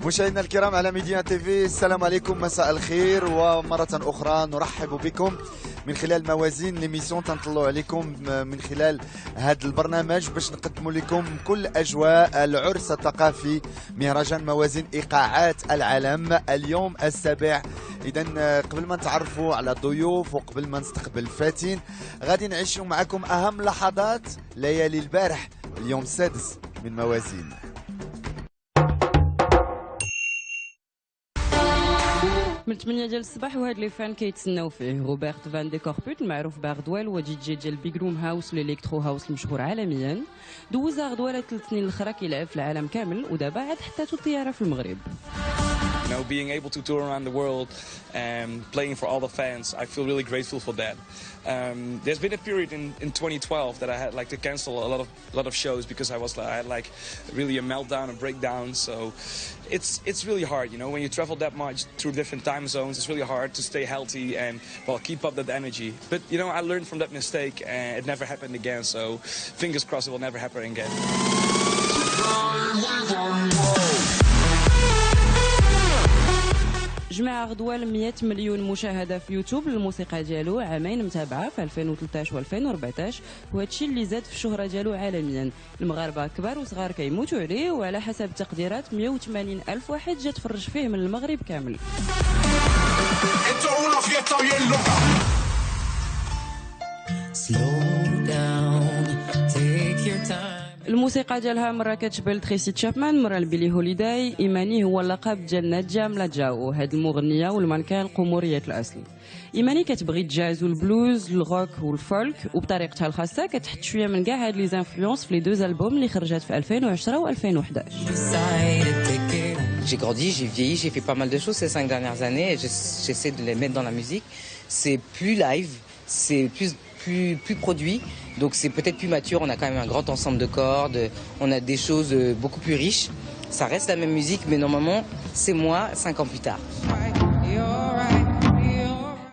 مشاهدينا الكرام على ميديا تيفي، السلام عليكم، مساء الخير، ومرة أخرى نرحب بكم من خلال موازين ليميسيون تنطلعوا عليكم من خلال هذا البرنامج باش نقدموا لكم كل أجواء العرس الثقافي مهرجان موازين إيقاعات العالم اليوم السابع. إذا قبل ما نتعرفوا على الضيوف وقبل ما نستقبل الفاتين غادي نعيشوا معكم أهم لحظات ليالي البارح اليوم السادس من موازين. من 8 ديال الصباح وهاد لي فان كيتسناو فيه روبرت فان دي كوربوت المعروف باغدوال هو دي جي ديال بيغ روم هاوس والالكترو هاوس المشهور عالميا. دوز اغدوال 3 سنين الاخرى كيلعب في العالم كامل ودابا عاد حطاتو الطياره في المغرب. You know, being able to tour around the world and playing for all the fans, I feel really grateful for that. There's been a period in 2012 that I had like to cancel a lot of shows because I had like really a meltdown, a breakdown. So it's really hard, you know, when you travel that much through different time zones. It's really hard to stay healthy and keep up that energy. But you know, I learned from that mistake and it never happened again. So fingers crossed it will never happen again. جمع غدوال 100 مليون مشاهده في يوتيوب للموسيقى ديالو، عامين متابعه في 2013 و2014، وهادشي اللي زاد في الشهره ديالو عالميا. المغاربه كبار وصغار كيموتوا عليه، وعلى حسب التقديرات 180 الف واحد جا تفرج فيه من المغرب كامل. الموسيقى ديالها مرة كتشبه تريسي تشابمان، مرة لبيلي هوليداي. إيماني هو اللقب ديال نادية ملاجاو، هاد المغنية والمانكان قمورية الأصل. إيماني كتبغي الجاز والبلوز الروك والفولك، وبطريقتها الخاصة كتحط شوية من كاع هاد لي زانفلونس في لي دوز ألبوم اللي خرجت في 2010 و 2011. J'ai grandi, j'ai vieilli, j'ai fait pas mal de choses ces 5 dernières années et j'essaie de les mettre dans la musique. C'est plus live, c'est plus produit, donc c'est peut-être plus mature, on a quand même un grand ensemble de cordes, on a des choses beaucoup plus riches. Ça reste la même musique, mais normalement, c'est moi 5 ans plus tard.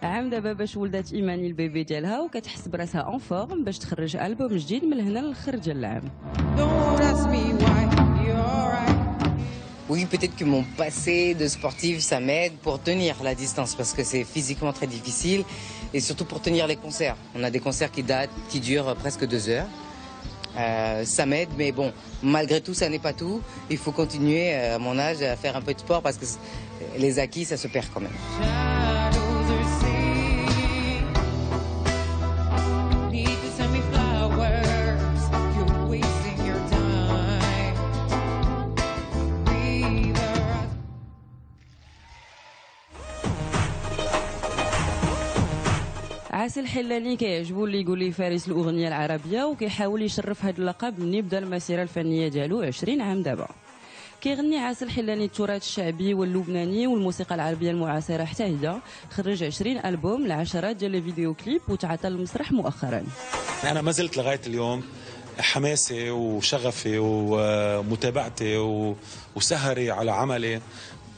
عام دابا باش ولدت إيماني البيبي ديالها وكتحس براسها اون فورم باش تخرج ألبوم جديد من هنا للآخر ديال العام. Oui, peut-être que mon passé de sportive, ça m'aide pour tenir la distance parce que c'est physiquement très difficile et surtout pour tenir les concerts. On a des concerts qui durent presque 2 heures. Ça m'aide, mais bon, malgré tout, ça n'est pas tout. Il faut continuer à mon âge à faire un peu de sport parce que les acquis, ça se perd quand même. عاسل حلاني كيعجبو اللي يقول لي فارس الاغنيه العربيه، وكيحاول يشرف هذا اللقب من يبدا المسيره الفنيه ديالو 20 عام دابا. كيغني عاسل حلاني التراث الشعبي واللبناني والموسيقى العربيه المعاصره حتى هي. خرج 20 البوم لعشرات ديال الفيديو كليب وتعاطى المسرح مؤخرا. انا ما زلت لغايه اليوم حماسي وشغفي ومتابعتي وسهري على عملي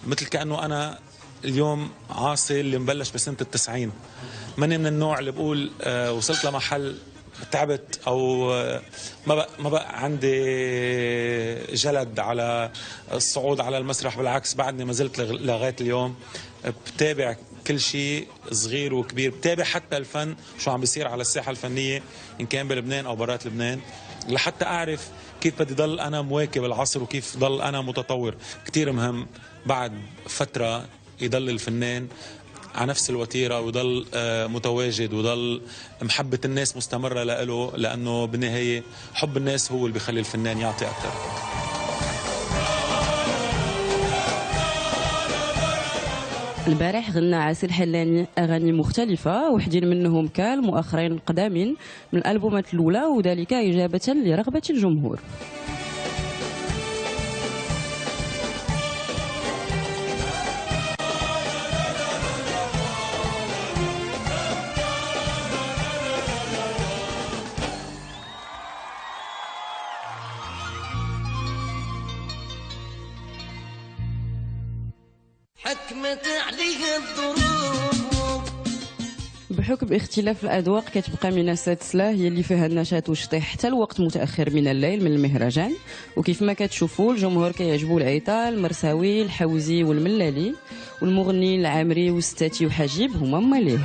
مثل كأنه أنا اليوم عاصي اللي مبلش بسنة ال90. ماني من النوع اللي بقول وصلت لمحل تعبت أو ما بقى عندي جلد على الصعود على المسرح. بالعكس بعدني ما زلت لغاية اليوم بتابع كل شيء صغير وكبير، بتابع حتى الفن شو عم بيصير على الساحة الفنية إن كان بلبنان أو برات لبنان، لحتى أعرف كيف بدي ضل أنا مواكب العصر وكيف ضل أنا متطور. كتير مهم بعد فترة يضل الفنان على نفس الوتيرة ويضل متواجد ويضل محبة الناس مستمرة له، لأنه بالنهاية حب الناس هو اللي بيخلي الفنان يعطي أكتر. البارح غنى عاسل حلاني أغاني مختلفة، وحدين منهم كالم وآخرين قدامين من الألبومات الأولى، وذلك إجابة لرغبة الجمهور. وبحكم اختلاف الأذواق كتبقى منصة سلا هي اللي فيها النشاط والشطيح حتى الوقت متأخر من الليل من المهرجان. وكيف ما كتشوفوا الجمهور كيعجبوا العيطة المرساوي الحوزي والملالي، والمغني العامري والستاتي وحجيب هما ماليه.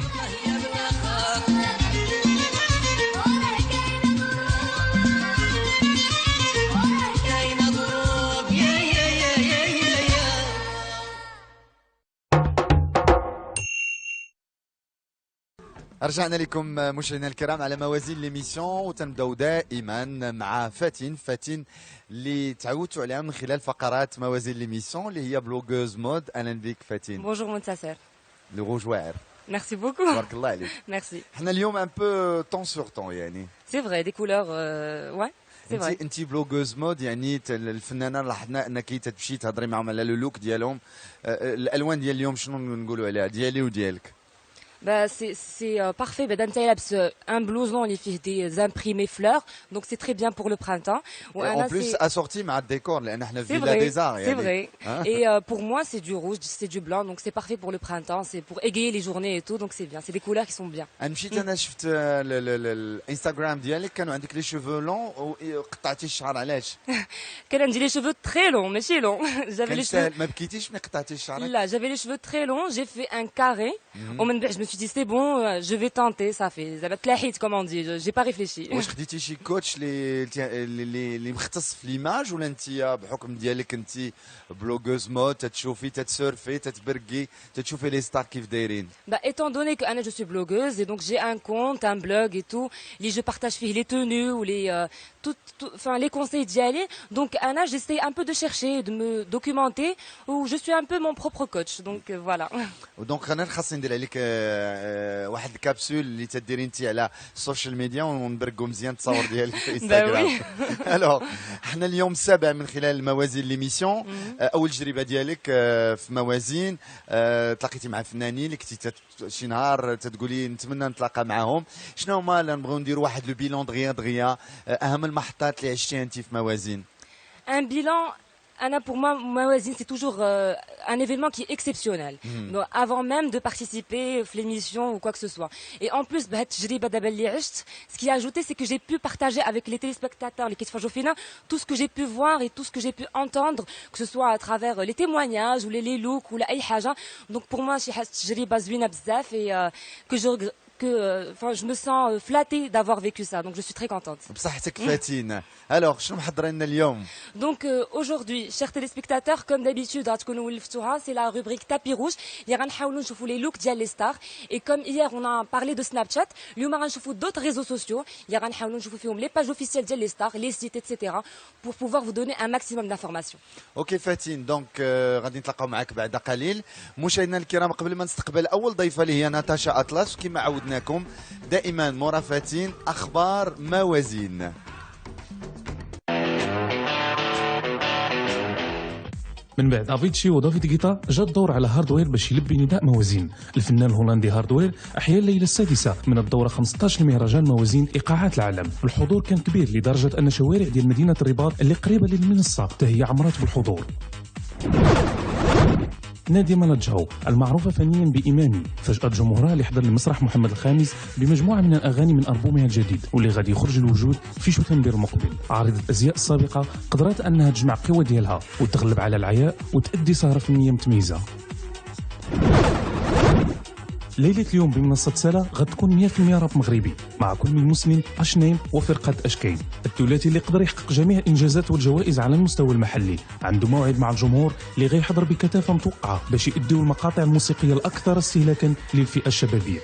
رجعنا لكم مشاهدينا الكرام على موازين ليميسيون، وتنبداو دائما مع فاتن اللي تعودتوا عليها من خلال فقرات موازين ليميسيون اللي هي بلوغوز مود. اهلا بك فاتن. Bonjour Montasser. لو روج واعر. Merci beaucoup. تبارك الله عليك. Merci. احنا اليوم ان بو طون سور طون يعني. C'est vrai, des couleurs, ouais, c'est vrai. انت بلوغوز مود يعني الفنانه لاحظنا انك تمشي تهضري معهم على لو لوك ديالهم. الالوان ديال اليوم شنو نقولوا عليها ديالي وديالك؟ Bah, c'est parfait. Bah, Dan Taylabs, un blouson, il fait des imprimés fleurs, donc c'est très bien pour le printemps. Ou En Anna, plus c'est- assorti مع الديكور لان احنا في c'est فيلا vrai, دي زار c'est يعني. vrai. Hein? Et pour moi, c'est du rouge, c'est du blanc, donc c'est parfait pour le printemps, c'est pour égayer les journées et tout, donc c'est bien. C'est des couleurs qui sont bien. انا مشيت انا شفت الانستغرام ديالك كانوا عندك لي شوفو لون وقطعتي الشعر علاش؟ Qu'elle a dit les cheveux très longs, mais chez long. J'avais كان les cheveux. ساهل ما بكيتيش ملي قطعتي الشعر؟ Là, j'avais les cheveux très longs, j'ai fait un carré. Au moment je me suis dit c'est bon, je vais tenter, ça fait. Ça va être la hit, comme on dit. J'ai pas réfléchi. واش خديتي شي كوتش اللي مختص في ليماج ولا انت بحكم ديالك انت بلوغوز مود تتشوفي تتسورفي تتبرقي تتشوفي لي ستار كيف دايرين؟ Bah, étant donné que Anna, je suis blogueuse et donc j'ai un compte, un blog et tout, je partage les tenues ou enfin les conseils d'y aller. Donc Anna, j'essaie un peu de chercher, de me documenter, ou je suis un peu mon propre coach. Donc voilà. ودونك انا خاصني ندير عليك واحد الكابسول اللي تديري انت على السوشيال ميديا ونبرقوا مزيان التصاور ديالك في انستغرام. الوغ حنا اليوم السابع من خلال موازين ليميسيون. اول تجربه ديالك في موازين تلاقيتي مع فنانين اللي كنتي شي نهار تتقولي نتمنى نتلاقى معاهم. شنو هما نبغيو نديروا واحد لو بيلون دغيا اهم المحطات اللي عشتيها انت في موازين؟ Un bilan. Anna, pour moi, Mawazine, c'est toujours un événement qui est exceptionnel. Donc, avant même de participer à l'émission ou quoi que ce soit. Et en plus, ce qui a ajouté, c'est que j'ai pu partager avec les téléspectateurs, les Kitfajofina, tout ce que j'ai pu voir et tout ce que j'ai pu entendre, que ce soit à travers les témoignages ou les looks ou la Haja. Donc, pour moi, et je me sens flattée d'avoir vécu ça. Donc, je suis très contente. بصحتك فاتين. الوغ شنو محضرين لنا اليوم؟ Donc aujourd'hui, chers téléspectateurs, comme d'habitude, c'est la rubrique tapis rouge. Il y a les looks ديال les stars. Et comme hier, on a parlé de Snapchat, اليوم غنشوفوا d'autres réseaux sociaux. Il y a les pages officielles ديال les stars, les sites, etc. pour pouvoir vous donner un maximum d'informations. اوكي فاتين دونك غادي نتلاقاو معك بعد قليل. مشاهدينا الكرام قبل ما نستقبل اول ضيفه اللي هي ناتاشا اطلس كما عودناكم دائما مورا فاتين اخبار موازين. من بعد افيتشي ودافيد غيتا جا الدور على هاردوير باش يلبي نداء موازين. الفنان الهولندي هاردوير احيا الليله السادسه من الدوره 15 لمهرجان موازين ايقاعات العالم. الحضور كان كبير لدرجه ان شوارع ديال مدينه الرباط اللي قريبه للمنصه حتى هي عمرت بالحضور. نادية مالاتجاو المعروفة فنيا بإيماني فاجأت جمهورها ليحضر المسرح محمد الخامس بمجموعة من الأغاني من ألبومها الجديد واللي غادي يخرج الوجود في شتنبر المقبل. عارضة الأزياء السابقة قدرت أنها تجمع قوة ديالها وتغلب على العياء وتأدي سهرة فنية متميزة. ليلة اليوم بمنصة سلا غتكون 100% راب مغربي مع كل من مسلم أشنيم وفرقة أشكين. الثلاثي اللي يقدر يحقق جميع الإنجازات والجوائز على المستوى المحلي عنده موعد مع الجمهور اللي غيحضر بكثافة متوقعة باش يؤديوا المقاطع الموسيقية الأكثر استهلاكا للفئة الشبابية.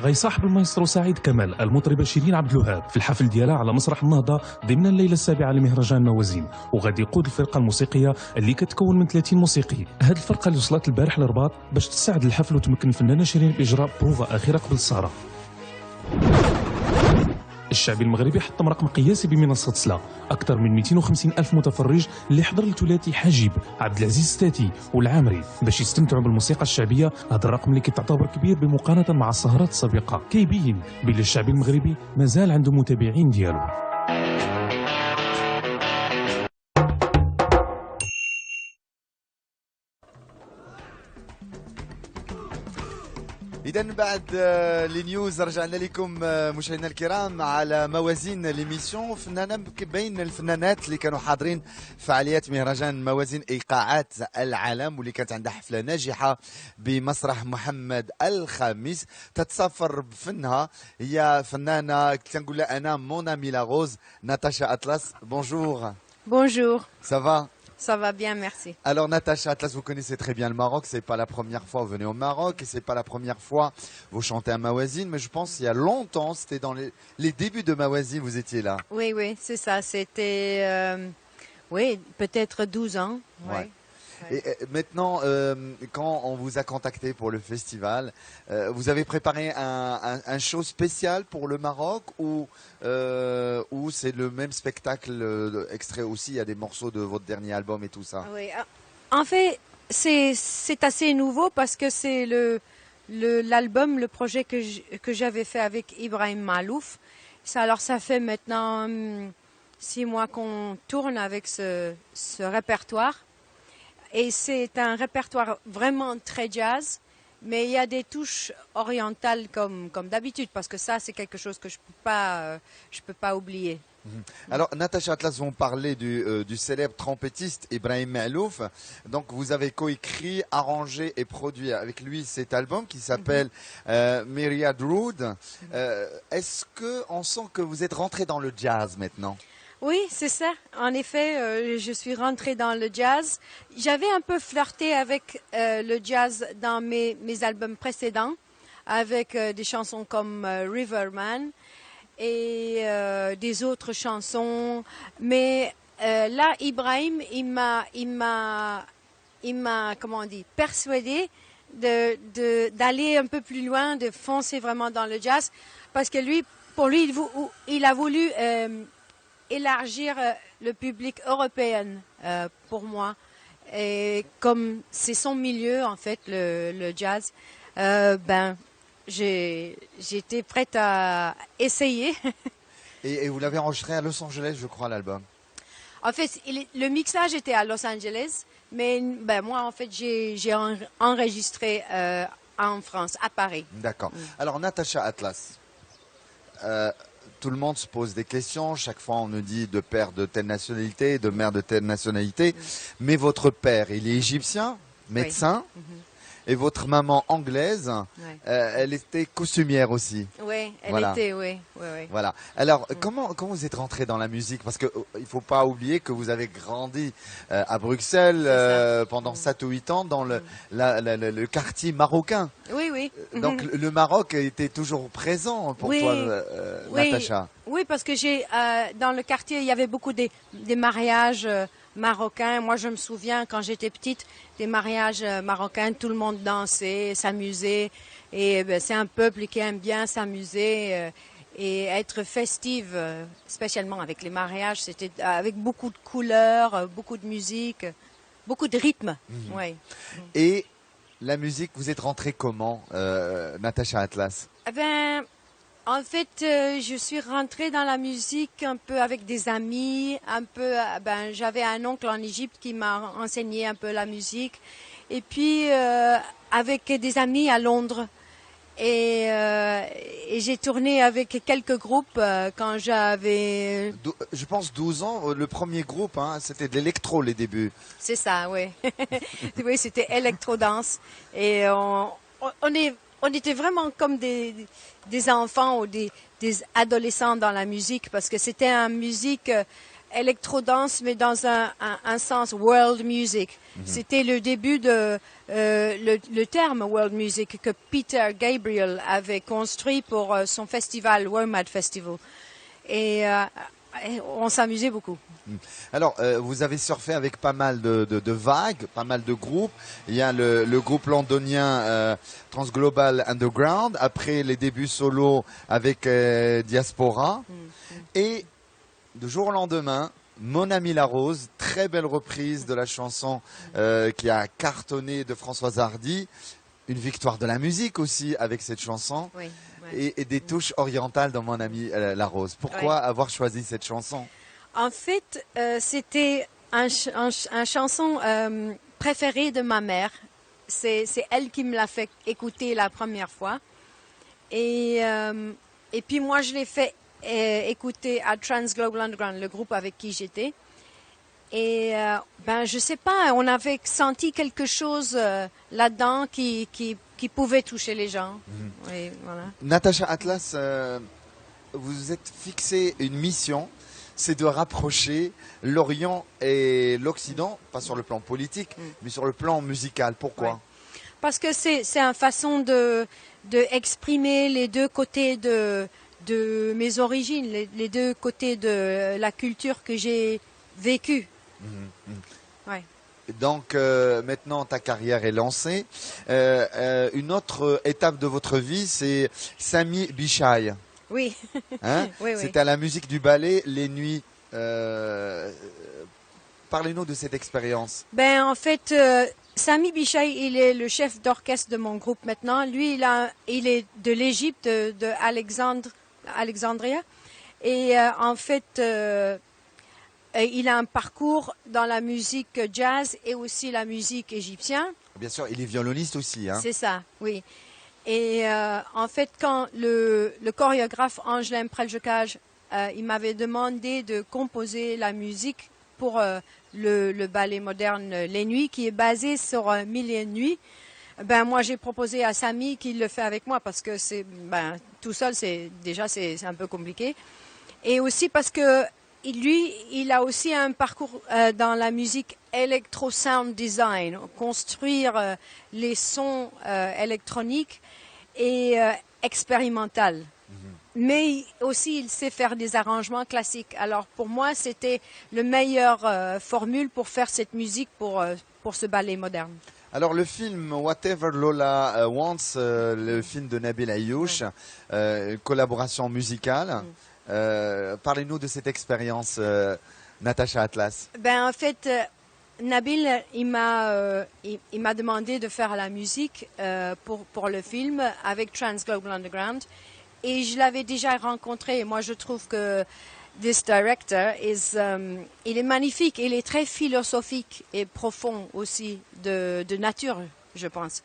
غيصاحب المايسترو سعيد كمال المطربة شيرين عبد الوهاب في الحفل ديالها على مسرح النهضة ضمن الليلة السابعة لمهرجان موازين، وغادي يقود الفرقة الموسيقية اللي كتكون من 30 موسيقي. هذه الفرقة اللي وصلت البارح للرباط باش تساعد الحفل وتمكن الفنانة شيرين بإجراء بروفا أخيرة قبل السهرة. الشعبي المغربي حطم رقم قياسي بمنصة سلا، أكثر من 250 ألف متفرج اللي حضر الثلاثي حجيب عبد العزيز ستاتي والعامري باش يستمتعوا بالموسيقى الشعبية. هذا الرقم اللي كيتعتبر كبير بمقارنة مع السهرات السابقة كيبين بلي الشعبي المغربي مازال عنده متابعين ديالو. اذا بعد لي نيوز رجعنا لكم مشاهدينا الكرام على موازين ليميسيون. فنانه بين الفنانات اللي كانوا حاضرين فعاليات مهرجان موازين ايقاعات العالم واللي كانت عندها حفله ناجحه بمسرح محمد الخامس. تتصفر بفنها هي فنانه تنقول لها انا مون امي لا روز ناتاشا اطلس. بونجور. Bonjour, Ça va? ça va bien, merci. Alors Natacha Atlas, vous connaissez très bien le Maroc, c'est pas la première fois que vous venez au Maroc et c'est pas la première fois que vous chantez à Mawazine, mais je pense il y a longtemps, c'était dans les débuts de Mawazine, vous étiez là. Oui, oui, c'est ça. C'était, oui, peut-être 12 ans. Ouais. Ouais. Et maintenant, quand on vous a contacté pour le festival, vous avez préparé un show spécial pour le Maroc ou c'est le même spectacle extrait aussi, il y a des morceaux de votre dernier album et tout ça? Oui. En fait, c'est assez nouveau parce que c'est l'album, le projet que j'avais fait avec Ibrahim Malouf. Alors ça fait maintenant 6 mois qu'on tourne avec ce répertoire. Et c'est un répertoire vraiment très jazz, mais il y a des touches orientales comme d'habitude, parce que ça, c'est quelque chose que je peux pas oublier. Alors, Natacha Atlas, vous parlez du célèbre trompettiste Ibrahim Malouf. Donc, vous avez coécrit, arrangé et produit avec lui cet album qui s'appelle Myriad Road. Est-ce qu'on sent que vous êtes rentré dans le jazz maintenant? Oui, c'est ça. En effet, je suis rentrée dans le jazz. J'avais un peu flirté avec le jazz dans mes albums précédents, avec des chansons comme Riverman et des autres chansons. Mais là, Ibrahim, il m'a, comment on dit, persuadé d'aller un peu plus loin, de foncer vraiment dans le jazz, parce que pour lui, il a voulu élargir le public européen pour moi. Et comme c'est son milieu, en fait, le jazz, j'étais prête à essayer. Et vous l'avez enregistré à Los Angeles, je crois, l'album. En fait, le mixage était à Los Angeles, mais moi, en fait, j'ai enregistré en France, à Paris. D'accord. Alors, Natacha Atlas, tout le monde se pose des questions. Chaque fois, on nous dit de père de telle nationalité, de mère de telle nationalité. Mais votre père, il est égyptien, médecin. Oui. Et votre maman anglaise, Ouais. elle était costumière aussi. Oui, elle Voilà. était, oui. Voilà. Alors, comment vous êtes rentré dans la musique? Parce que il faut pas oublier que vous avez grandi à Bruxelles pendant 7 ou 8 ans dans le quartier marocain. Oui. Donc, le Maroc était toujours présent pour Oui. toi, Oui. Natacha. Oui, parce que dans le quartier, il y avait beaucoup des mariages marocains. Moi, je me souviens, quand j'étais petite, des mariages marocains, tout le monde dansait, s'amusait. Et c'est un peuple qui aime bien s'amuser et être festive, spécialement avec les mariages. C'était avec beaucoup de couleurs, beaucoup de musique, beaucoup de rythme. Oui. Et la musique, vous êtes rentrée comment, Natacha Atlas? En fait, je suis rentrée dans la musique un peu avec des amis, j'avais un oncle en Égypte qui m'a enseigné un peu la musique, et puis avec des amis à Londres. Et j'ai tourné avec quelques groupes quand j'avais... Je pense 12 ans, le premier groupe, c'était de l'électro les débuts. C'est ça, oui. Oui, c'était électro-dance. Et on était vraiment comme des enfants ou des adolescents dans la musique, parce que c'était une musique électro-dance, mais dans un sens world music. C'était le début de le terme world music que Peter Gabriel avait construit pour son festival, WOMAD Festival. Et on s'amusait beaucoup. Alors, vous avez surfé avec pas mal de vagues, pas mal de groupes. Il y a le groupe londonien Transglobal Underground, après les débuts solo avec Diaspora. Et de jour au lendemain, Mon Ami la Rose, très belle reprise de la chanson qui a cartonné de Françoise Hardy. Une victoire de la musique aussi avec cette chanson. Oui. Et des touches orientales dans Mon Ami la Rose. Pourquoi avoir choisi cette chanson? En fait, c'était un chanson préféré de ma mère. c'est elle qui me l'a fait écouter la première fois. Et puis moi, je l'ai fait écouter à Trans Global Underground, le groupe avec qui j'étais. Et je sais pas, on avait senti quelque chose là-dedans qui pouvait toucher les gens. Oui, voilà. Natacha Atlas, vous êtes fixé une mission, c'est de rapprocher l'Orient et l'Occident, pas sur le plan politique, mais sur le plan musical. Pourquoi? Ouais. Parce que c'est une façon de exprimer les deux côtés de mes origines, les deux côtés de la culture que j'ai vécue. Ouais. Donc maintenant ta carrière est lancée. Une autre étape de votre vie, c'est Sami Bichai. Oui. Hein? Oui. C'était à la musique du ballet, les nuits. Parlez-nous de cette expérience. Ben en fait, Sami Bichai, il est le chef d'orchestre de mon groupe maintenant. Lui, il est de l'Égypte, de Alexandria, et en fait. Il a un parcours dans la musique jazz et aussi la musique égyptienne. Bien sûr, il est violoniste aussi. Hein? C'est ça, oui. Et en fait, quand le chorégraphe Angelin Preljocaj, il m'avait demandé de composer la musique pour le ballet moderne Les Nuits, qui est basé sur Mille et une nuits. Ben moi, j'ai proposé à Sami qu'il le fait avec moi parce que tout seul, c'est un peu compliqué. Et aussi parce que lui, il a aussi un parcours dans la musique electro-sound design, construire les sons électroniques et expérimental. Mais aussi, il sait faire des arrangements classiques. Alors, pour moi, c'était la meilleure formule pour faire cette musique pour ce ballet moderne. Alors, le film Whatever Lola Wants, le film de Nabil Ayouch, collaboration musicale. Parlez-nous de cette expérience, Natacha Atlas. Ben en fait, Nabil, il m'a demandé de faire la musique pour le film avec Trans Global Underground, et je l'avais déjà rencontré. Et moi, je trouve que this director il est magnifique, il est très philosophique et profond aussi de nature, je pense.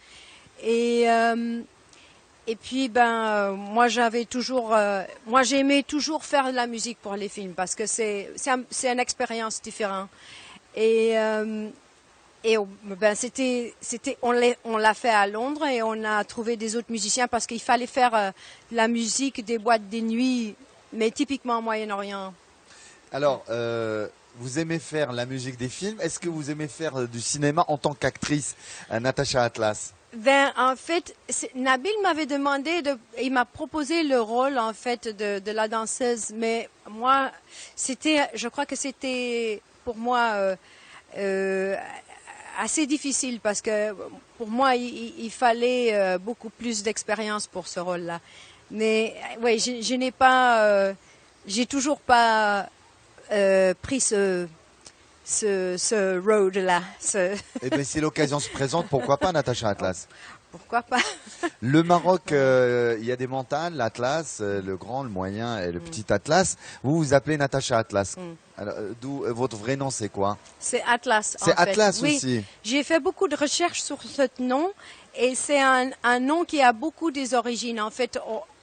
Et puis, moi, j'aimais toujours faire de la musique pour les films parce que c'est une expérience différente. Et on l'a fait à Londres et on a trouvé des autres musiciens parce qu'il fallait faire la musique des boîtes de nuit, mais typiquement au Moyen-Orient. Alors, vous aimez faire la musique des films. Est-ce que vous aimez faire du cinéma en tant qu'actrice, Natacha Atlas? Ben, en fait, Nabil m'avait demandé il m'a proposé le rôle, en fait, de la danseuse, mais moi, je crois que c'était, pour moi, assez difficile parce que, pour moi, il fallait beaucoup plus d'expérience pour ce rôle-là. Mais, oui, j'ai toujours pas pris ce road-là. Eh bien, si l'occasion se présente, pourquoi pas, Natacha Atlas? Pourquoi pas? Le Maroc, il y a des montagnes, l'Atlas, le grand, le moyen et le petit Atlas. Vous vous appelez Natacha Atlas. Alors, d'où votre vrai nom, c'est quoi? C'est Atlas. C'est Atlas oui, aussi. J'ai fait beaucoup de recherches sur ce nom et c'est un nom qui a beaucoup des origines. En fait,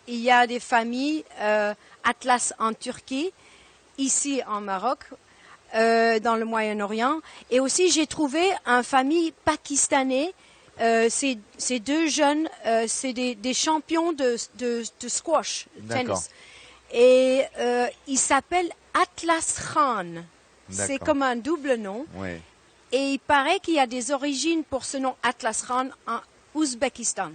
il y a des familles Atlas en Turquie, ici en Maroc. Dans le Moyen-Orient. Et aussi, j'ai trouvé une famille pakistanais. Ces deux jeunes, c'est des champions de squash, tennis. Et ils s'appellent Atlas Khan. C'est comme un double nom. Oui. Et il paraît qu'il y a des origines pour ce nom Atlas Khan en Ouzbékistan.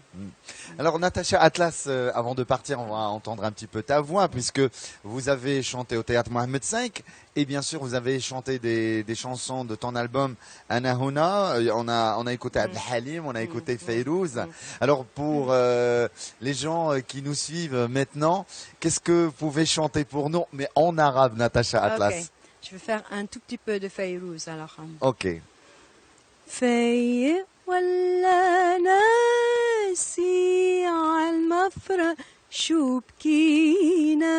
Alors Natacha Atlas, avant de partir, on va entendre un petit peu ta voix puisque vous avez chanté au théâtre Mohamed V et bien sûr vous avez chanté des chansons de ton album Anahuna. On a écouté Abd Halim, on a écouté Fayrouz. Alors pour les gens qui nous suivent maintenant, qu'est-ce que vous pouvez chanter pour nous, mais en arabe, Natacha Atlas? Okay. Je vais faire un tout petit peu de Fayrouz alors. Ok. Fayrouz ولا ناسي عالمفرق شو بكينا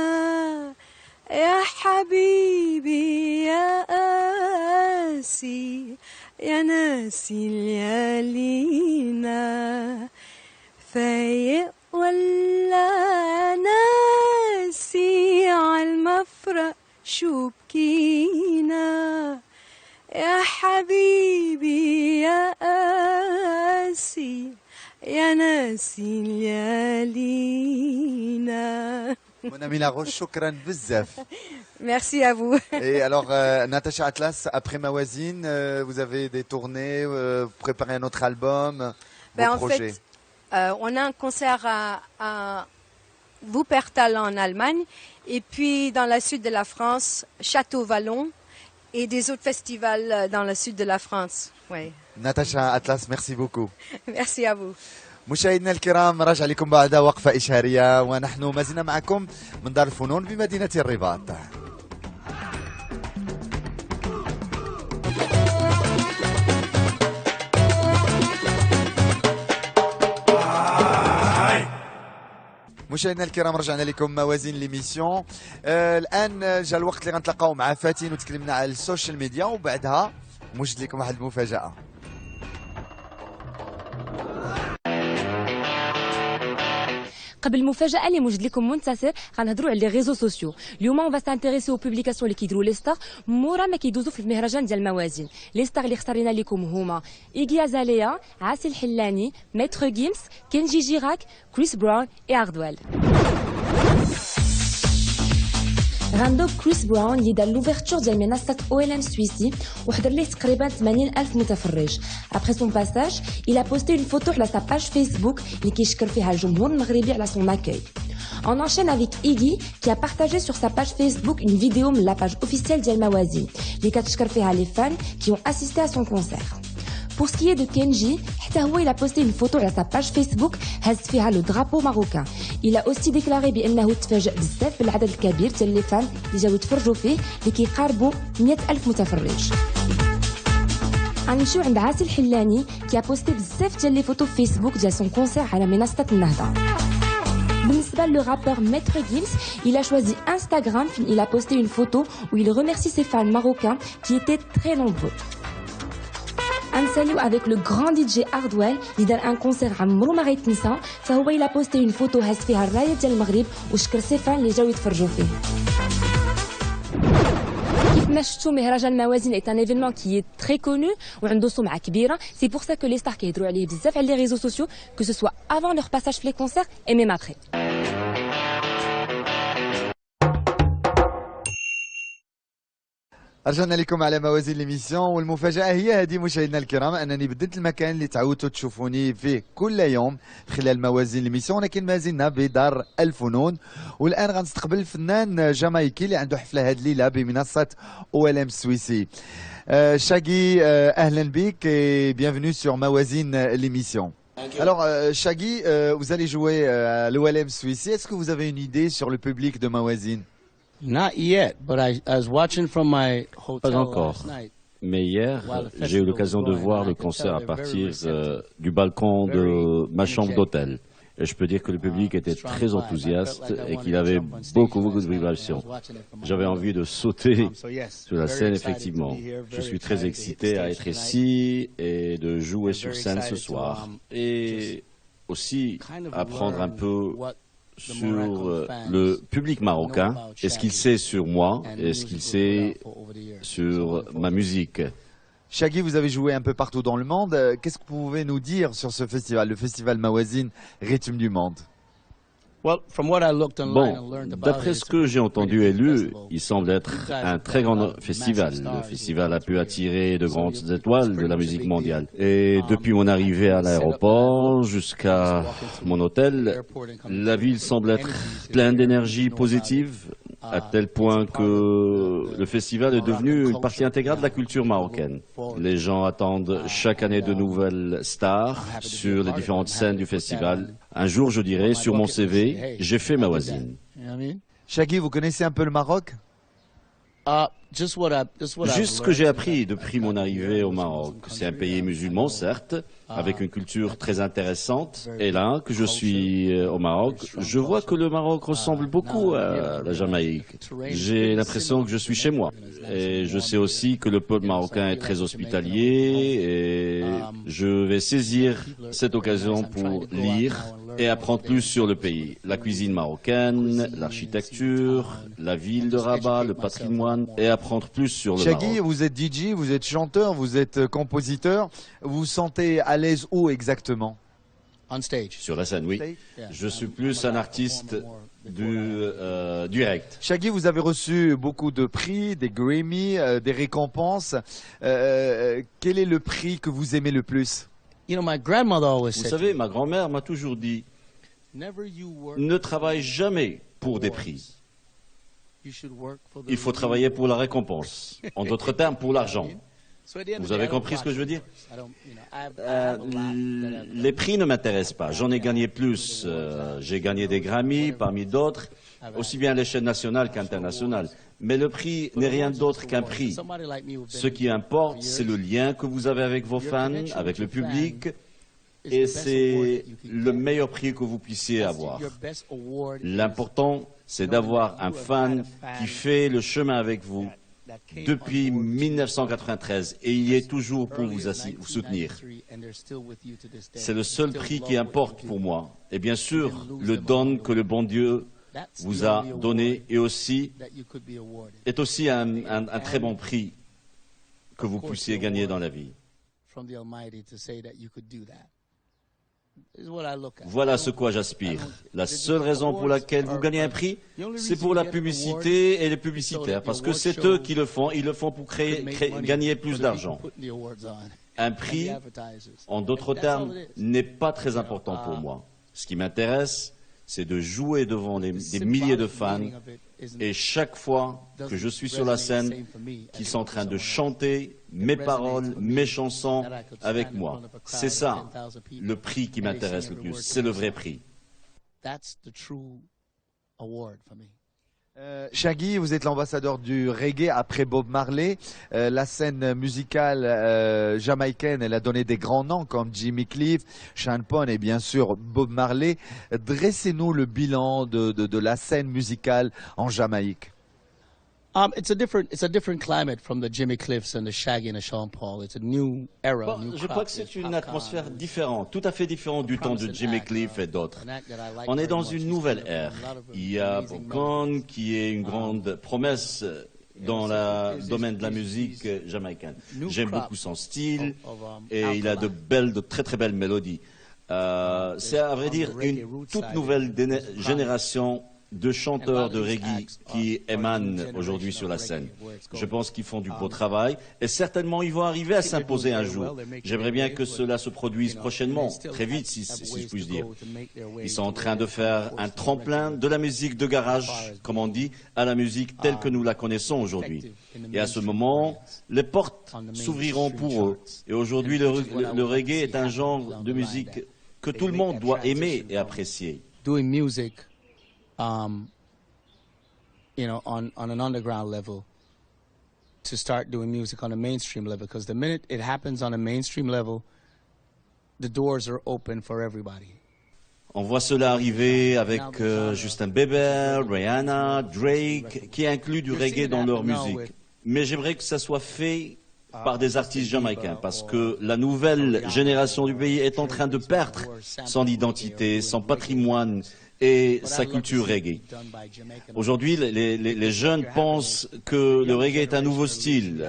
يا حبيبي يا قاسي يا ناسي ليالينا فايق ولا ناسي عالمفرق شو بكينا يا حبيبي يا قاسي يا ناسي ليالينا. Mon ami Laroche, شكرا بزاف. Merci à vous. Et alors, Natacha Atlas, après Mawazine, vous avez des tournées, vous préparez un autre album, vos En projets. fait, on a un concert à Wuppertal en Allemagne et puis dans la sud de la France, Château-Vallon et des autres festivals dans le sud de la France. Ouais. Natacha Atlas, merci beaucoup. Merci à vous. مشاهدينا الكرام راجع لكم بعد وقفة إشهارية ونحن ما زلنا معكم من دار الفنون بمدينة الرباط. مشاهدينا الكرام رجعنا لكم موازين ليميسيون. الان جاء الوقت اللي غنتلاقاو مع فاتن وتكلمنا على السوشيال ميديا وبعدها موجد لكم واحد المفاجأة. قبل المفاجاه اللي موجد لكم منتصر غنهضروا على لي ريزو سوسيو. اليوم اون فا سانتيريسي او بوبليكاسيون اللي كيديروا لي ستار مورا ما كيدوزوا في المهرجان ديال الموازين. لي ستار اللي اختارينا لكم هما إيغي أزاليا، عاسي الحلاني، ميتر جيمس، كينجي جيراك، كريس براون اي اردويل. غندوب كريس براون اللي دار لوفيرتور ديال منصه OLM سويسي وحضر ليه تقريبا 80,000 متفرج. Après son passage, il a posté une photo على sa page Facebook اللي كيشكر فيها الجمهور المغربي على son accueil. On enchaîne avec Iggy qui a partagé sur sa page Facebook une vidéo من la page officielle ديال موازين اللي كتشكر فيها les fans qui ont assisté à son concert. Pour ce qui est de Kenji, il a posté une photo à sa page Facebook هز فيها le drapeau marocain. Il a aussi déclaré بأنه تفاجأ بزاف بالعدد الكبير ديال لي فان اللي جاو يتفرجوا فيه اللي كيقاربوا 100,000 متفرج. غنمشيو عند عاسي الحلاني qui a posté بزاف ديال لي فوتو في فيسبوك ديال son concert على منصة النهضة. بالنسبة le rappeur Maître Gims, il a choisi Instagram, il a posté une photo où il remercie ses fans marocains qui étaient très nombreux. غنساليو avec le grand DJ Hardwell اللي دار ان كونسير عمرو ما غيتنسى فهو il a posté une photo هاز فيها الرايه ديال المغرب وشكر سي فان اللي جاو يتفرجوا فيه. كيف ما شفتوا مهرجان موازين est un événement qui est très connu وعنده سمعه كبيره. C'est pour ça que les stars كيهضروا عليه بزاف على les réseaux sociaux que ce soit avant leur passage في les concerts et même après. رجعنا لكم على موازين ليميسيون والمفاجأة هي هذه مشاهدينا الكرام أنني بدلت المكان اللي تعودتوا تشوفوني فيه كل يوم خلال موازين ليميسيون ولكن ما زلنا بدار الفنون والآن غنستقبل الفنان جامايكي اللي عنده حفلة هذه الليلة بمنصة OLM سويسي. شاغي أهلا بك et bienvenue sur موازين l'émission. Alors Shaggy, vous allez jouer à l'OLM Suisse. Est-ce que vous avez une idée sur le public de Mawazine? Not yet, but I was watching from my hotel Pas encore. last night. Mais hier, j'ai eu l'occasion de voir le concert à partir du balcon de ma chambre d'hôtel. Et je peux dire que le public était très enthousiaste et qu'il avait beaucoup de vibrations. J'avais envie de sauter sur la scène, effectivement. Je suis très excité à être ici et de jouer sur scène ce soir. Et aussi apprendre un peu sur le public marocain et ce qu'il sait sur moi et ce qu'il sait sur ma musique. Shaggy, vous avez joué un peu partout dans le monde. Qu'est-ce que vous pouvez nous dire sur ce festival, le festival Mawazine, Rythme du Monde? Bon, d'après ce que j'ai entendu et lu, il semble être un très grand festival. Le festival a pu attirer de grandes étoiles de la musique mondiale. Et depuis mon arrivée à l'aéroport jusqu'à mon hôtel, la ville semble être pleine d'énergie positive, à tel point que le festival est devenu une partie intégrale de la culture marocaine. Les gens attendent chaque année de nouvelles stars sur les différentes scènes du festival. Un jour, je dirais, sur mon CV, j'ai fait Mawazine. Shaggy, vous connaissez un peu le Maroc? Just what I've Juste ce que j'ai appris depuis mon arrivée au Maroc. C'est un pays musulman, certes, avec une culture très intéressante. Et là, que je suis au Maroc, je vois que le Maroc ressemble beaucoup à la Jamaïque. J'ai l'impression que je suis chez moi. Et je sais aussi que le peuple marocain est très hospitalier et je vais saisir cette occasion pour lire et apprendre plus sur le pays. La cuisine marocaine, l'architecture, la ville de Rabat, le patrimoine et apprendre plus sur le Shaggy, Maroc. vous êtes DJ, vous êtes chanteur, vous êtes compositeur. Vous vous sentez à l'aise où exactement? on stage. Sur la scène, oui. Je suis plus un artiste du direct. Shaggy, vous avez reçu beaucoup de prix, des Grammy, des récompenses. Quel est le prix que vous aimez le plus? You know, my grandmother always Vous said, savez, ma grand-mère m'a toujours dit, never you work, ne travaille jamais pour des prix. you should work for the Il faut travailler pour la récompense. En d'autres termes, pour l'argent. So at the end of Vous the day, avez I don't compris ce que je veux dire? I don't, you know, I have a lot that I've Les prix ne m'intéressent pas. J'en ai gagné plus. J'ai gagné des Grammy parmi d'autres, aussi bien à l'échelle nationale qu'internationale. Mais le prix n'est rien d'autre qu'un prix. somebody like me who've Ce been qui importe, c'est le lien que vous avez avec vos fans, avec le public, et c'est le meilleur prix que vous puissiez avoir. your best award L'important, c'est d'avoir un fan qui fait le chemin avec vous that came depuis on board 1993 et il y est toujours pour early vous, in vous soutenir. 1993, and they're still with you to this day. C'est le seul Still prix love qui what importe you pour do. moi. Et bien sûr, le don que le bon Dieu That's vous the a only award donné et aussi that you could be awarded. est aussi un très bon prix que vous puissiez gagner dans la vie. From the Almighty to say that you could do that. This is what I look at. Voilà ce quoi j'aspire. La seule raison pour laquelle vous gagnez un prix, c'est pour la publicité et les publicitaires, parce que c'est eux qui le font. Ils le font pour gagner plus d'argent. Un prix, en d'autres termes, n'est pas très important pour moi. Ce qui m'intéresse, c'est de jouer devant des milliers de fans et chaque fois que je suis sur la scène, qu'ils sont en train de chanter mes paroles, mes chansons avec moi. C'est ça le prix qui m'intéresse le plus. C'est le vrai prix. That's the true award for me. Shaggy, vous êtes l'ambassadeur du reggae après Bob Marley. La scène musicale jamaïcaine, elle a donné des grands noms comme Jimmy Cliff, Sean Penn et bien sûr Bob Marley. Dressez-nous le bilan de la scène musicale en Jamaïque. It's a different climate from the Jimmy Cliffs and the Shaggy and the Sean Paul. It's a new era, Bon, new je crop. crois que c'est une atmosphère différente, tout à fait différente du temps de Jimmy Cliff et d'autres. On est dans une nouvelle ère. Il y a Bob Conn qui est une grande promesse dans le domaine de la musique jamaïcaine. J'aime beaucoup son style et il a de très très belles mélodies. C'est à vrai dire une toute nouvelle génération de chanteurs de reggae qui émanent aujourd'hui sur la scène. Je pense qu'ils font du beau travail et certainement ils vont arriver à s'imposer un jour. J'aimerais bien que cela se produise prochainement, très vite si je puis dire. Ils sont en train de faire un tremplin de la musique de garage, comme on dit, à la musique telle que nous la connaissons aujourd'hui. Et à ce moment, les portes s'ouvriront pour eux. Et aujourd'hui, le reggae est un genre de musique que tout le monde doit aimer et apprécier. Doing music, you know, on an underground level, to start doing music on a mainstream level, because the minute it happens on a mainstream level, the doors are open for everybody. On voit cela arriver avec Justin Bieber, Rihanna, Drake, qui incluent du reggae dans leur musique. Mais j'aimerais que ça soit fait par des artistes jamaïcains, parce que la nouvelle génération du pays est en train de perdre son identité, son patrimoine et sa culture reggae. Aujourd'hui, les jeunes pensent que le reggae est un nouveau style.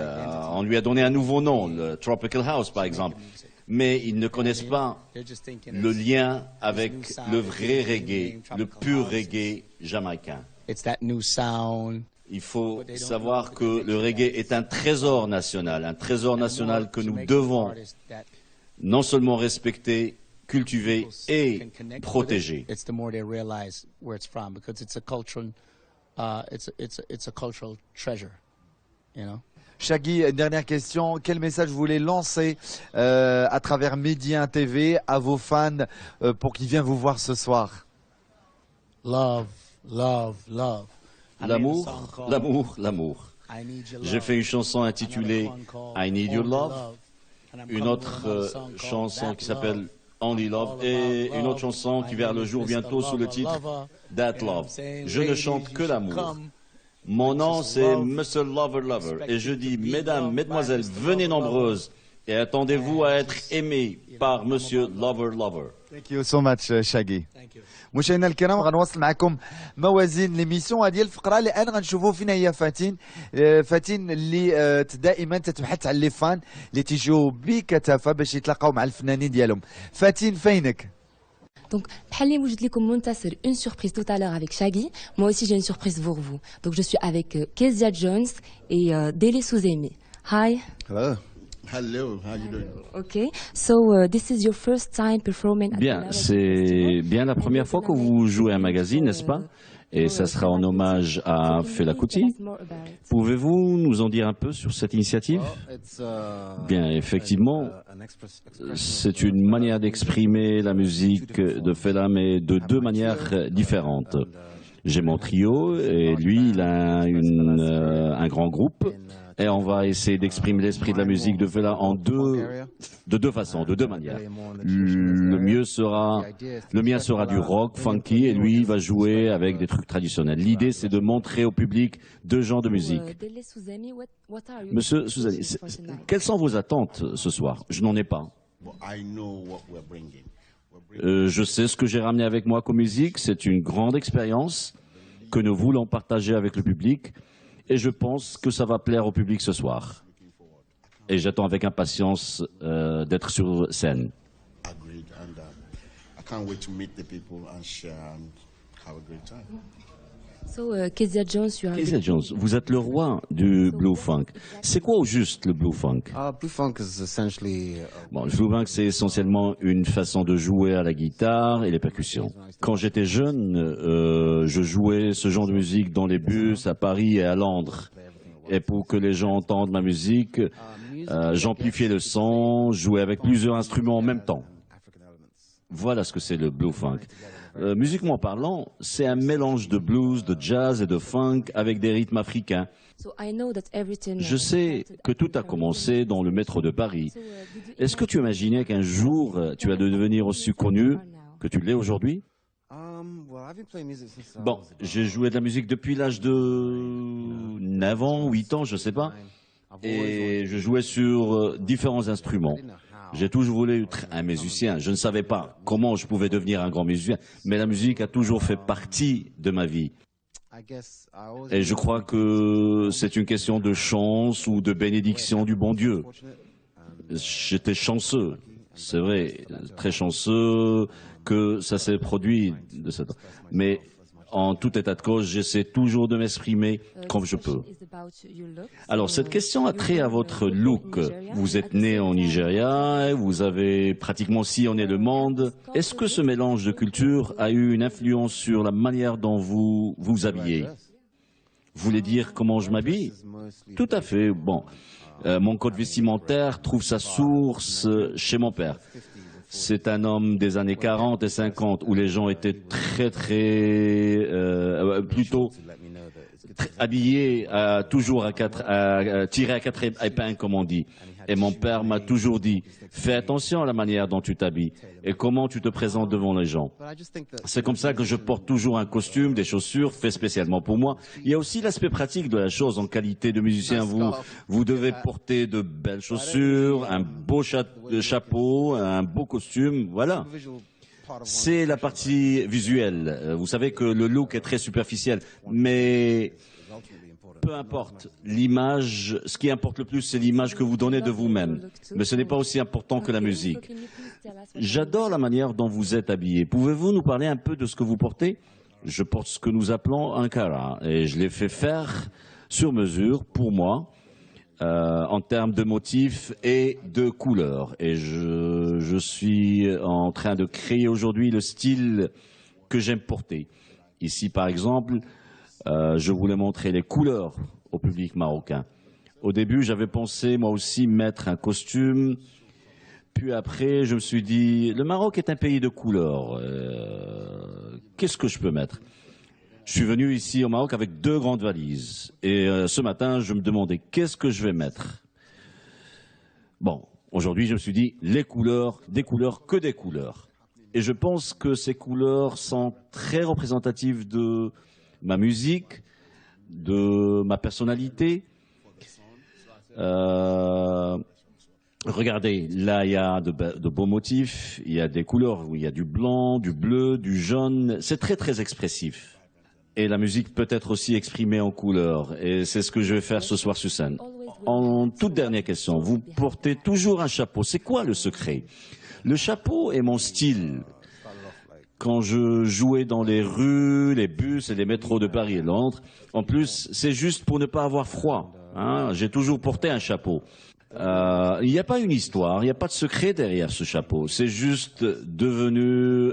On lui a donné un nouveau nom, le Tropical House par exemple. Mais ils ne connaissent pas le lien avec le vrai reggae, le pur reggae jamaïcain. It's that new sound. Il faut savoir que le reggae est un trésor national que nous devons non seulement respecter, cultiver et protéger. It's the more they realize where it's from, because it's a cultural, it's a cultural treasure, you know. Shaggy, une dernière question. Quel message vous voulez lancer à travers Média TV à vos fans pour qu'ils viennent vous voir ce soir? Love, love, love. L'amour, l'amour, l'amour. J'ai fait une chanson intitulée I Need Your Love, une autre chanson qui s'appelle Only Love et une autre chanson qui verra le jour bientôt sous le titre That Love. Je ne chante que l'amour. Mon nom c'est Monsieur Lover Lover et je dis mesdames, mesdemoiselles, venez nombreuses et attendez-vous à être aimés par Monsieur Lover Lover. Thank you so much شاقي. مشاهدينا الكرام غنواصل معكم موازين ليميسيون. هذه الفقره اللي انا غنشوفوا فينا هي فاتين فاتين اللي دائما تتبحث على لي فان اللي تيجيو بكثافه باش يتلاقاو مع الفنانين ديالهم. فاتين فينك؟ Donc, بحال موجد لكم منتصر une surprise tout à l'heure avec Shaggy. Moi aussi j'ai une surprise pour vous. Donc je suis avec Kezia Jones et Dele Souzemi. Hi. Hello. Hello, how you doing? Okay, so this is your first time performing at Bien, c'est bien la première fois que vous jouez un magazine, n'est-ce pas? Et ça sela en hommage à Fela Kuti. Pouvez-vous nous en dire un peu sur cette initiative? Bien, effectivement, c'est une manière d'exprimer la musique de Fela, mais de deux manières différentes. J'ai mon trio et lui, il a un grand groupe. Et on va essayer d'exprimer l'esprit de la musique de Fela de deux façons, de deux manières. Le mien sera du rock funky et lui il va jouer avec des trucs traditionnels. L'idée c'est de montrer au public deux genres de musique. Monsieur Souzani, quelles sont vos attentes ce soir? Je n'en ai pas. Je sais ce que j'ai ramené avec moi comme musique, c'est une grande expérience que nous voulons partager avec le public. Et je pense que ça va plaire au public ce soir. Et j'attends avec impatience d'être sur scène. Kezia Jones, Kezia Jones, vous êtes le roi du blue funk. C'est quoi au juste le blue funk? Bon, le blue funk c'est essentiellement une façon de jouer à la guitare et les percussions. Quand j'étais jeune, je jouais ce genre de musique dans les bus à Paris et à Londres. Et pour que les gens entendent ma musique, j'amplifiais le son, jouais avec plusieurs instruments en même temps. Voilà ce que c'est le blue funk. Musiquement parlant, c'est un mélange de blues, de jazz et de funk avec des rythmes africains. Je sais que tout a commencé dans le métro de Paris. Est-ce que tu imaginais qu'un jour tu vas devenir aussi connu que tu l'es aujourd'hui? Bon, j'ai joué de la musique depuis l'âge de 9 ans, 8 ans, je ne sais pas. Et je jouais sur différents instruments. J'ai toujours voulu être un musicien. Je ne savais pas comment je pouvais devenir un grand musicien, mais la musique a toujours fait partie de ma vie. Et je crois que c'est une question de chance ou de bénédiction du bon Dieu. J'étais chanceux, c'est vrai, très chanceux que ça s'est produit de cette... Mais en tout état de cause, j'essaie toujours de m'exprimer comme je peux. Alors, cette question a trait à votre look. Vous êtes né en Nigeria, vous avez pratiquement sillonné le monde. Est-ce que ce mélange de cultures a eu une influence sur la manière dont vous vous habillez? Vous voulez dire comment je m'habille? Tout à fait. Bon, mon code vestimentaire trouve sa source chez mon père. C'est un homme des années 40 et 50 où les gens étaient plutôt habillés toujours tirés à quatre épingles comme on dit. Et mon père m'a toujours dit, fais attention à la manière dont tu t'habilles et comment tu te présentes devant les gens. C'est comme ça que je porte toujours un costume, des chaussures faites spécialement pour moi. Il y a aussi l'aspect pratique de la chose en qualité de musicien. Vous devez porter de belles chaussures, un beau chapeau, un beau costume, voilà. C'est la partie visuelle. Vous savez que le look est très superficiel, mais peu importe l'image, ce qui importe le plus, c'est l'image que vous donnez de vous-même. Mais ce n'est pas aussi important que la musique. J'adore la manière dont vous êtes habillé. Pouvez-vous nous parler un peu de ce que vous portez? Je porte ce que nous appelons un kara et je l'ai fait faire sur mesure pour moi en termes de motifs et de couleurs. Et je suis en train de créer aujourd'hui le style que j'aime porter. Ici, par exemple, je voulais montrer les couleurs au public marocain. Au début, j'avais pensé moi aussi mettre un costume. Puis après, je me suis dit, le Maroc est un pays de couleurs. Qu'est-ce que je peux mettre? Je suis venu ici au Maroc avec 2 grandes valises. Et ce matin, je me demandais qu'est-ce que je vais mettre. Bon, aujourd'hui, je me suis dit des couleurs, que des couleurs. Et je pense que ces couleurs sont très représentatives de ma musique, de ma personnalité. Regardez, là il y a de beaux motifs, il y a des couleurs où il y a du blanc, du bleu, du jaune. C'est très très expressif. Et la musique peut être aussi exprimée en couleurs. Et c'est ce que je vais faire ce soir sur scène. En toute dernière question, vous portez toujours un chapeau. C'est quoi le secret? Le chapeau est mon style. Quand je jouais dans les rues, les bus et les métros de Paris et Londres, en plus, c'est juste pour ne pas avoir froid. Hein. J'ai toujours porté un chapeau. Il n'y a pas une histoire, il n'y a pas de secret derrière ce chapeau. C'est juste devenu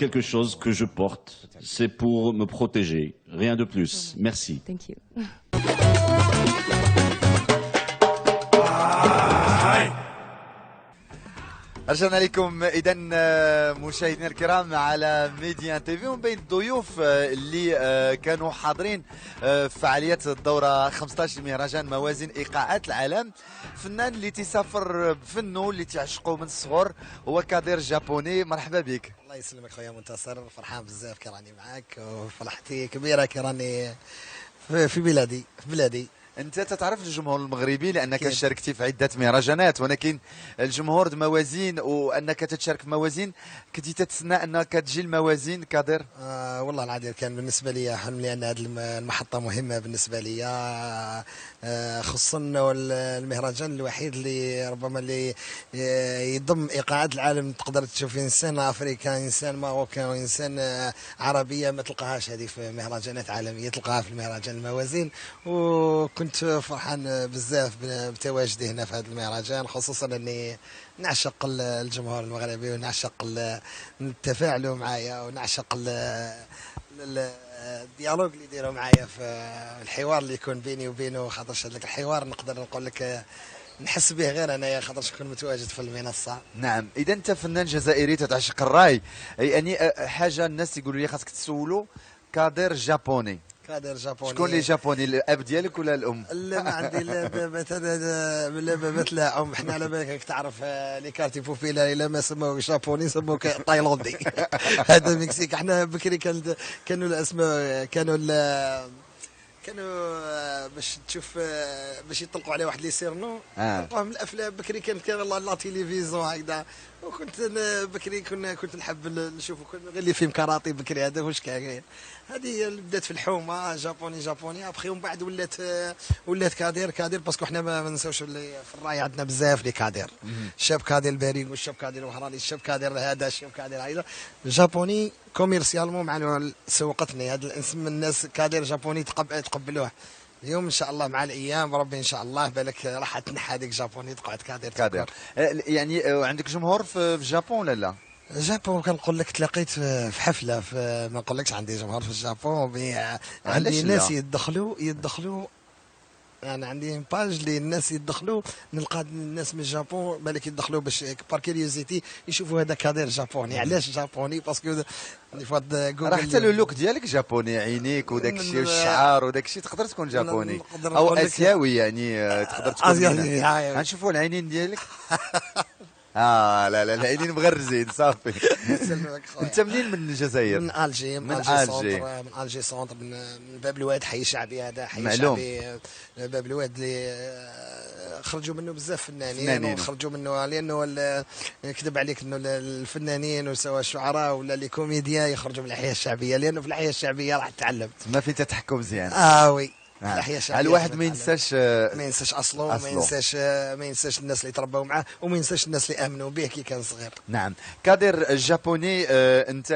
quelque chose que je porte. C'est pour me protéger, rien de plus. Merci. Thank you. رجعنا لكم اذا مشاهدينا الكرام على ميديان تي في، ومن بين الضيوف اللي كانوا حاضرين في فعاليات الدوره 15 لمهرجان موازين ايقاعات العالم، فنان اللي تسافر بفنه اللي تعشقه من الصغر هو كادير جابوني. مرحبا بك. الله يسلمك خويا منتصر، فرحان بزاف كي راني معاك وفرحتي كبيره كي راني في بلادي. انت تتعرف الجمهور المغربي لانك شاركتي في عده مهرجانات، ولكن الجمهور موازين وانك تتشارك في موازين، كنتي تتسنى انك تجي الموازين كادر؟ والله العظيم كان بالنسبه لي حلم، لان هذه المحطه مهمه بالنسبه لي، خصوصا المهرجان الوحيد اللي ربما اللي يضم ايقاعات العالم. تقدر تشوف انسان افريكان، انسان ماروكان، وانسان عربيه ما تلقاهاش هذه في مهرجانات عالميه، تلقاها في المهرجان الموازين. وكنت فرحان بزاف بتواجدي هنا في هذا المهرجان، خصوصا اني نعشق الجمهور المغربي ونعشق التفاعل معايا ونعشق الديالوج اللي يديروا معايا في الحوار اللي يكون بيني وبينه. خاطرش هذاك الحوار نقدر نقول لك نحس به غير انايا خاطرش نكون متواجد في المنصه. نعم، اذا انت فنان جزائري تتعشق الراي، يعني حاجه الناس يقولوا لي خاصك تسولوا كادر جابوني. كادر جابوني شكون اللي جابوني، الاب ديالك ولا الام؟ لا ما عندي لا بابات، لا بابات لا ام. احنا على بالك تعرف لي كارتي بوبيلار الا ما سموك جابوني سموك تايلاندي. هذا مكسيك. احنا بكري كانوا الاسماء كانوا باش تشوف باش يطلقوا عليه واحد لي سيرنو تلقاهم من الافلام. بكري كان لا تيليفزيون هكذا، وكنت بكري كنت نحب نشوف غير لي فيلم كاراتي بكري. هذا واش كاين. هذه اللي بدات في الحومه جابوني ابخي، ومن بعد ولات كادير باسكو حنا ما نساوش اللي في الراي عندنا بزاف لي كادير. الشاب كادير البريق، والشاب كادير الوهراني، الشاب كادير هذا، الشاب كادير هذا. الجابوني كوميرسيالمون معناه سوقتني هذا الاسم، الناس كادير جابوني تقبلوه. اليوم ان شاء الله مع الايام ربي ان شاء الله بالك راح تنحى هذيك جابوني تقعد كادير. يعني عندك جمهور في الجابون ولا لا؟ الجابون كنقول لك تلاقيت في حفله ما نقولكش عندي جمهور في الجابون، عندي ناس يدخلوا يعني عندي باج اللي الناس يدخلوا، نلقى الناس من الجابون بالك يدخلوا باش بار كيوريوزيتي يشوفوا هذا كادير جابوني. علاش جابوني؟ باسكو راه حتى لو لوك ديالك جابوني، عينيك وداك الشيء والشعر وداك الشيء تقدر تكون جابوني او اسيوي، يعني تقدر تكون اسيوي. غنشوفوا العينين ديالك. لا العينين مغرزين صافي. انت منين؟ من الجزائر؟ من الجي. من الجي سونتر، من باب الواد، حي شعبي. هذا حي شعبي باب الواد اللي خرجوا منه بزاف فنانين وخرجوا منه، لانه نكذب عليك انه الفنانين وسواء الشعراء ولا لي كوميديا يخرجوا من الحياه الشعبيه، لانه في الحياه الشعبيه راح تعلمت ما في تتحكم مزيان. وي الواحد ما ينساش اصله، ما ينساش الناس اللي تربوا معاه، وما ينساش الناس اللي امنوا به كي كان صغير. نعم، كادر الجابوني، انت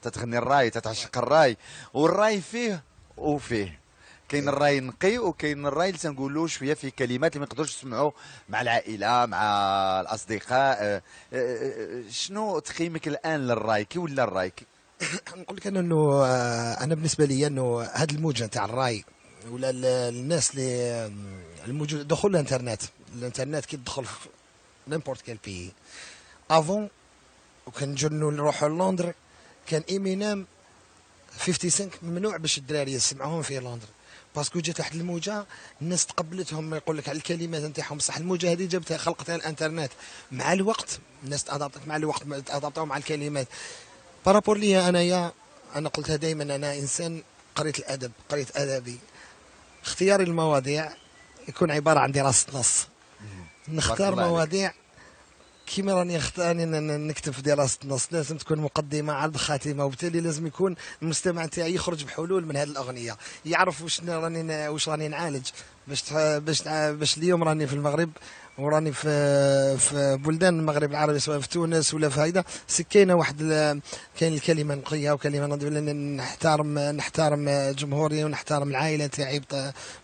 تتغني الراي، تتعشق الراي، والراي فيه وفيه. كاين الراي نقي وكاين الراي اللي تنقولوا شويه في كلمات اللي ما نقدروش نسمعوا مع العائله مع الاصدقاء. شنو تقييمك الان للراي؟ كي ولا الراي؟ نقول لك انه انا بالنسبه لي انه هذه الموجه تاع الراي ولا الناس اللي الموجود دخول الانترنت كي تدخل في نيمبورت كال بي. افون وكان نروحوا لندن كان ايمينام 55 ممنوع باش الدراري يسمعوهم في لندن، باسكو جات واحد الموجه الناس تقبلتهم، يقول لك على الكلمات نتاعهم، بصح الموجه هذه جابتها خلقتها الانترنت مع الوقت، الناس تادابطت مع الوقت، تادابطوا مع الكلمات. بارابور ليا انايا، انا قلتها دائما، انا انسان قريت الادب، قريت ادبي، اختياري المواضيع يكون عباره عن دراسه نص، نختار مواضيع كيما راني نكتب في دراسه النص، لازم تكون مقدمه عرض خاتمه، وبالتالي لازم يكون المستمع تاعي يخرج بحلول من هذه الاغنيه، يعرف واش راني نعالج، باش اليوم راني في المغرب وراني في بلدان المغرب العربي، سواء في تونس ولا في هيدا، كاينه واحد كاين الكلمه نقيه وكلمه نضيف، لان نحترم جمهوري ونحترم العائله تاعي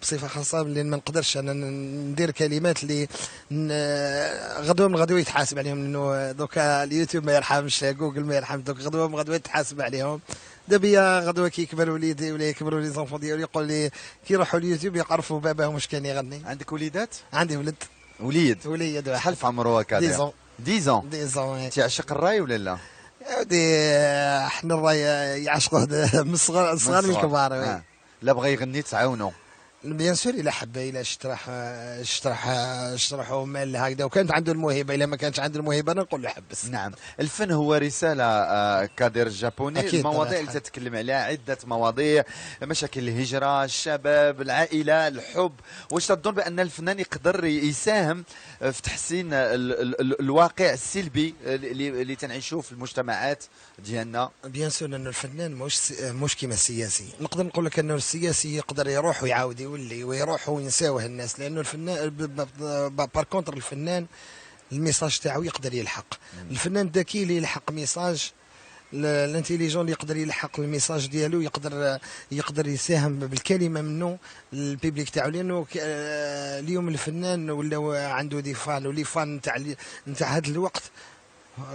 بصفه خاصه، لان ما نقدرش انا ندير كلمات اللي غدوه من غدوه يتحاسب عليهم، لانه دوكا اليوتيوب ما يرحمش، جوجل ما يرحمش، دوك غدوه من غدوه يتحاسب عليهم. دابا غدوه كي يكبر وليدي ولا يكبروا لي زونفون ديالي، يقول لي كي يروحوا اليوتيوب يعرفوا باباهم واش كان يغني. عندك وليدات؟ عندي ولد. وليد شحال في عمره هكا؟ 10 ans. تعشق الراي ولا لا؟ يا ودي احنا الراي يعشقوه من الصغار من الكبار. لا بغى يغني تعاونوا بيان سور، الا حب، الا اشترحوا مال هكذا وكانت عنده الموهبه، الا ما كانش عنده الموهبه انا نقول له حبس. نعم، الفن هو رساله كادر الجابوني. المواضيع اللي تتكلم عليها عده مواضيع، مشاكل الهجره، الشباب، العائله، الحب. واش تظن بان الفنان يقدر يساهم في تحسين الواقع السلبي اللي تنعيشوه في المجتمعات ديالنا؟ بيان سور، لانه الفنان مش كيما السياسي. نقدر نقول لك انه السياسي يقدر يروح ويعاود يولي ويروح وينساوه الناس، لانه الفنان بار كونتر الفنان الميساج تاعو يقدر يلحق. الفنان الذكي اللي يلحق ميساج، الانتيليجون اللي يقدر يلحق الميساج ديالو، يقدر يساهم بالكلمه منه البيبليك تاعو، لانه اليوم الفنان ولا عنده دي فان، ولي فان نتاع هذا الوقت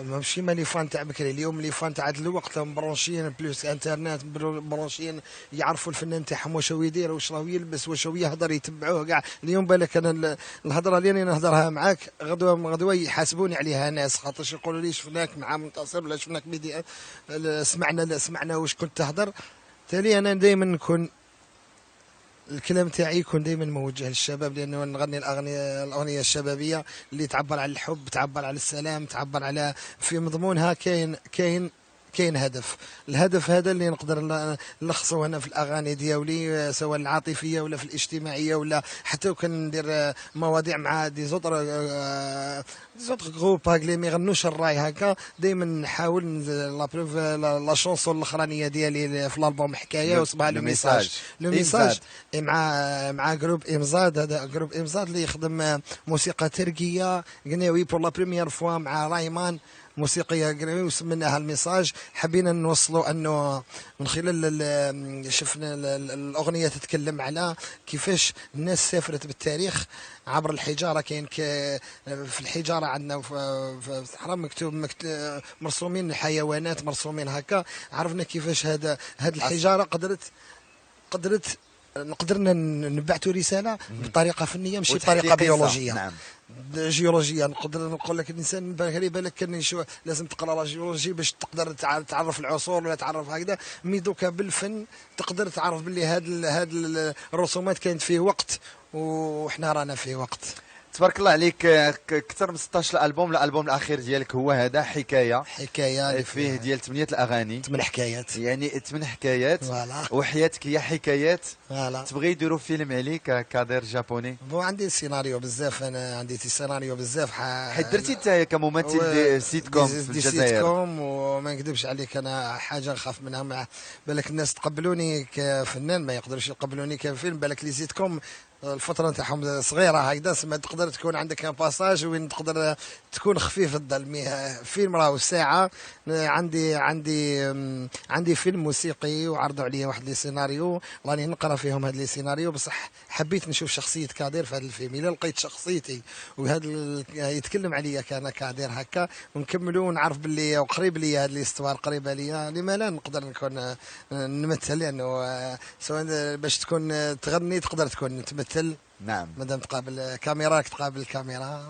ماشي ما لي فان تاع بكري. اليوم لي فان تاع هذا الوقت مبرونشين بلوس انترنت، مبرونشين يعرفوا الفنان تاعهم واش هو يدير، واش راه يلبس، واش هو يهضر، يتبعوه كاع. اليوم بالك انا الهضره اللي انا نهضرها معاك غدوه يحاسبوني عليها ناس، خاطرش يقولوا لي شفناك مع منتصر ولا شفناك ميديا، سمعنا واش كنت تهضر. تالي انا دائما نكون الكلام تاعي يكون دائما موجه للشباب، لانه نغني الاغنيه الشبابيه اللي تعبر على الحب، تعبر على السلام، تعبر على في مضمونها كاين هدف. الهدف هذا اللي نقدر نلخصه هنا في الاغاني ديالي، سواء العاطفيه ولا في الاجتماعيه، ولا حتى كان ندير مواضيع مع دي زوتر غروب اللي ما يغنوش الراي هكا. دائما نحاول لا بروف لا شونسون الاخرانيه ديالي في الالبوم حكايه واسمها لو ميساج مع جروب امزاد. هذا جروب امزاد اللي يخدم موسيقى تركيه قناوي بور لا بريمير فوا مع رايمان، موسيقيه قناوي وسميناها الميساج. حبينا نوصلوا انه من خلال شفنا الاغنيه تتكلم على كيفاش الناس سافرت بالتاريخ عبر الحجاره. كاين في الحجاره عندنا في الصحراء مكتوب مرسومين الحيوانات، مرسومين هكا. عرفنا كيفاش هذا الحجاره قدرت نقدرنا نبعثوا رساله بطريقه فنيه ماشي بطريقه بيولوجيه. نعم. جيولوجيا نقدر نقول لك الانسان بالك كان لازم تقرا لا جيولوجي باش تقدر تعرف العصور ولا تعرف هكذا. مي دوكا بالفن تقدر تعرف باللي هاد الرسومات كانت فيه وقت وحنا رانا فيه وقت. تبارك الله عليك. اكثر من 16 البوم. الالبوم الاخير ديالك هو هذا حكايه فيه ديال 8 الاغاني، 8 حكايات، يعني 8 حكايات فوالا. وحياتك هي حكايات. فوالا. تبغي يديروا فيلم عليك كادر جابوني؟ بون عندي سيناريو بزاف، انا عندي سيناريو بزاف. حيت درتي انت كممثل سيت كوم في الجزائر. سيت كوم وما نكذبش عليك انا حاجه نخاف منها. بالك الناس تقبلوني كفنان ما يقدروش يقبلوني كفيلم. بالك لي سيت كوم الفتره نتاعهم صغيره هكذا، ما تقدر تكون عندك ان باساج وين تقدر تكون خفيف الظل. فيلم راهو ساعه. عندي فيلم موسيقي وعرضوا عليا واحد لي سيناريو راني نقرا فيهم هاد لي سيناريو، بصح حبيت نشوف شخصيه كادر في هذا الفيلم. الا لقيت شخصيتي وهذا يتكلم عليا كان كادر هكا ونكملوا ونعرف باللي وقريب ليا هاد الاستوار قريبه ليا، لما لا نقدر نكون نمثل. لانه سواء باش تكون تغني تقدر تكون تمثل. نعم، مادام تقابل كاميراك تقابل الكاميرا.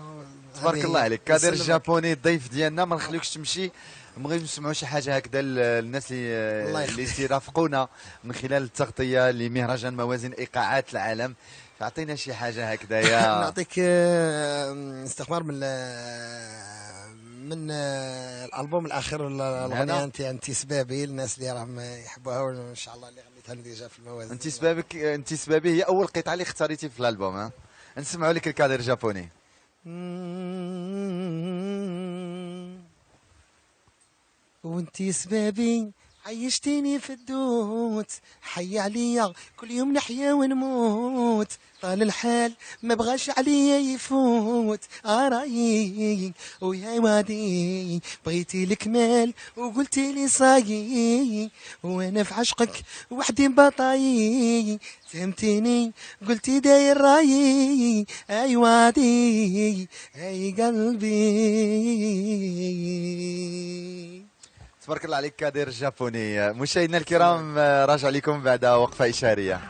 تبارك الله عليك. كادر الجابوني الضيف ديالنا، ما نخليكش تمشي نبغي نسمعوا شي حاجه هكذا للناس اللي تيرافقونا من خلال التغطيه لمهرجان موازين ايقاعات العالم. فاعطينا شي حاجه هكذا يا نعطيك استخبار من الالبوم الاخير الاغنيه انت سبابي، الناس اللي راهم يحبوها وان شاء الله اللي غنيتها ديجا في الموازين. انت سبابي هي اول قطعه اللي اختاريتي في الالبوم، ها؟ نسمعوا لك الكادر الجابوني. وانتي سبابي عيشتيني في الدوت، حي عليا كل يوم نحيا ونموت، طال الحال ما بغاش عليا يفوت، رايي ويا وادي بغيتي الكمال وقلتي لي صايي، وانا في عشقك وحدي بطايي، فهمتيني قلتي داير رايي، اي وادي اي قلبي. تبارك الله عليك كادر جابوني. مشاهدينا الكرام راجع لكم بعد وقفه اشاريه.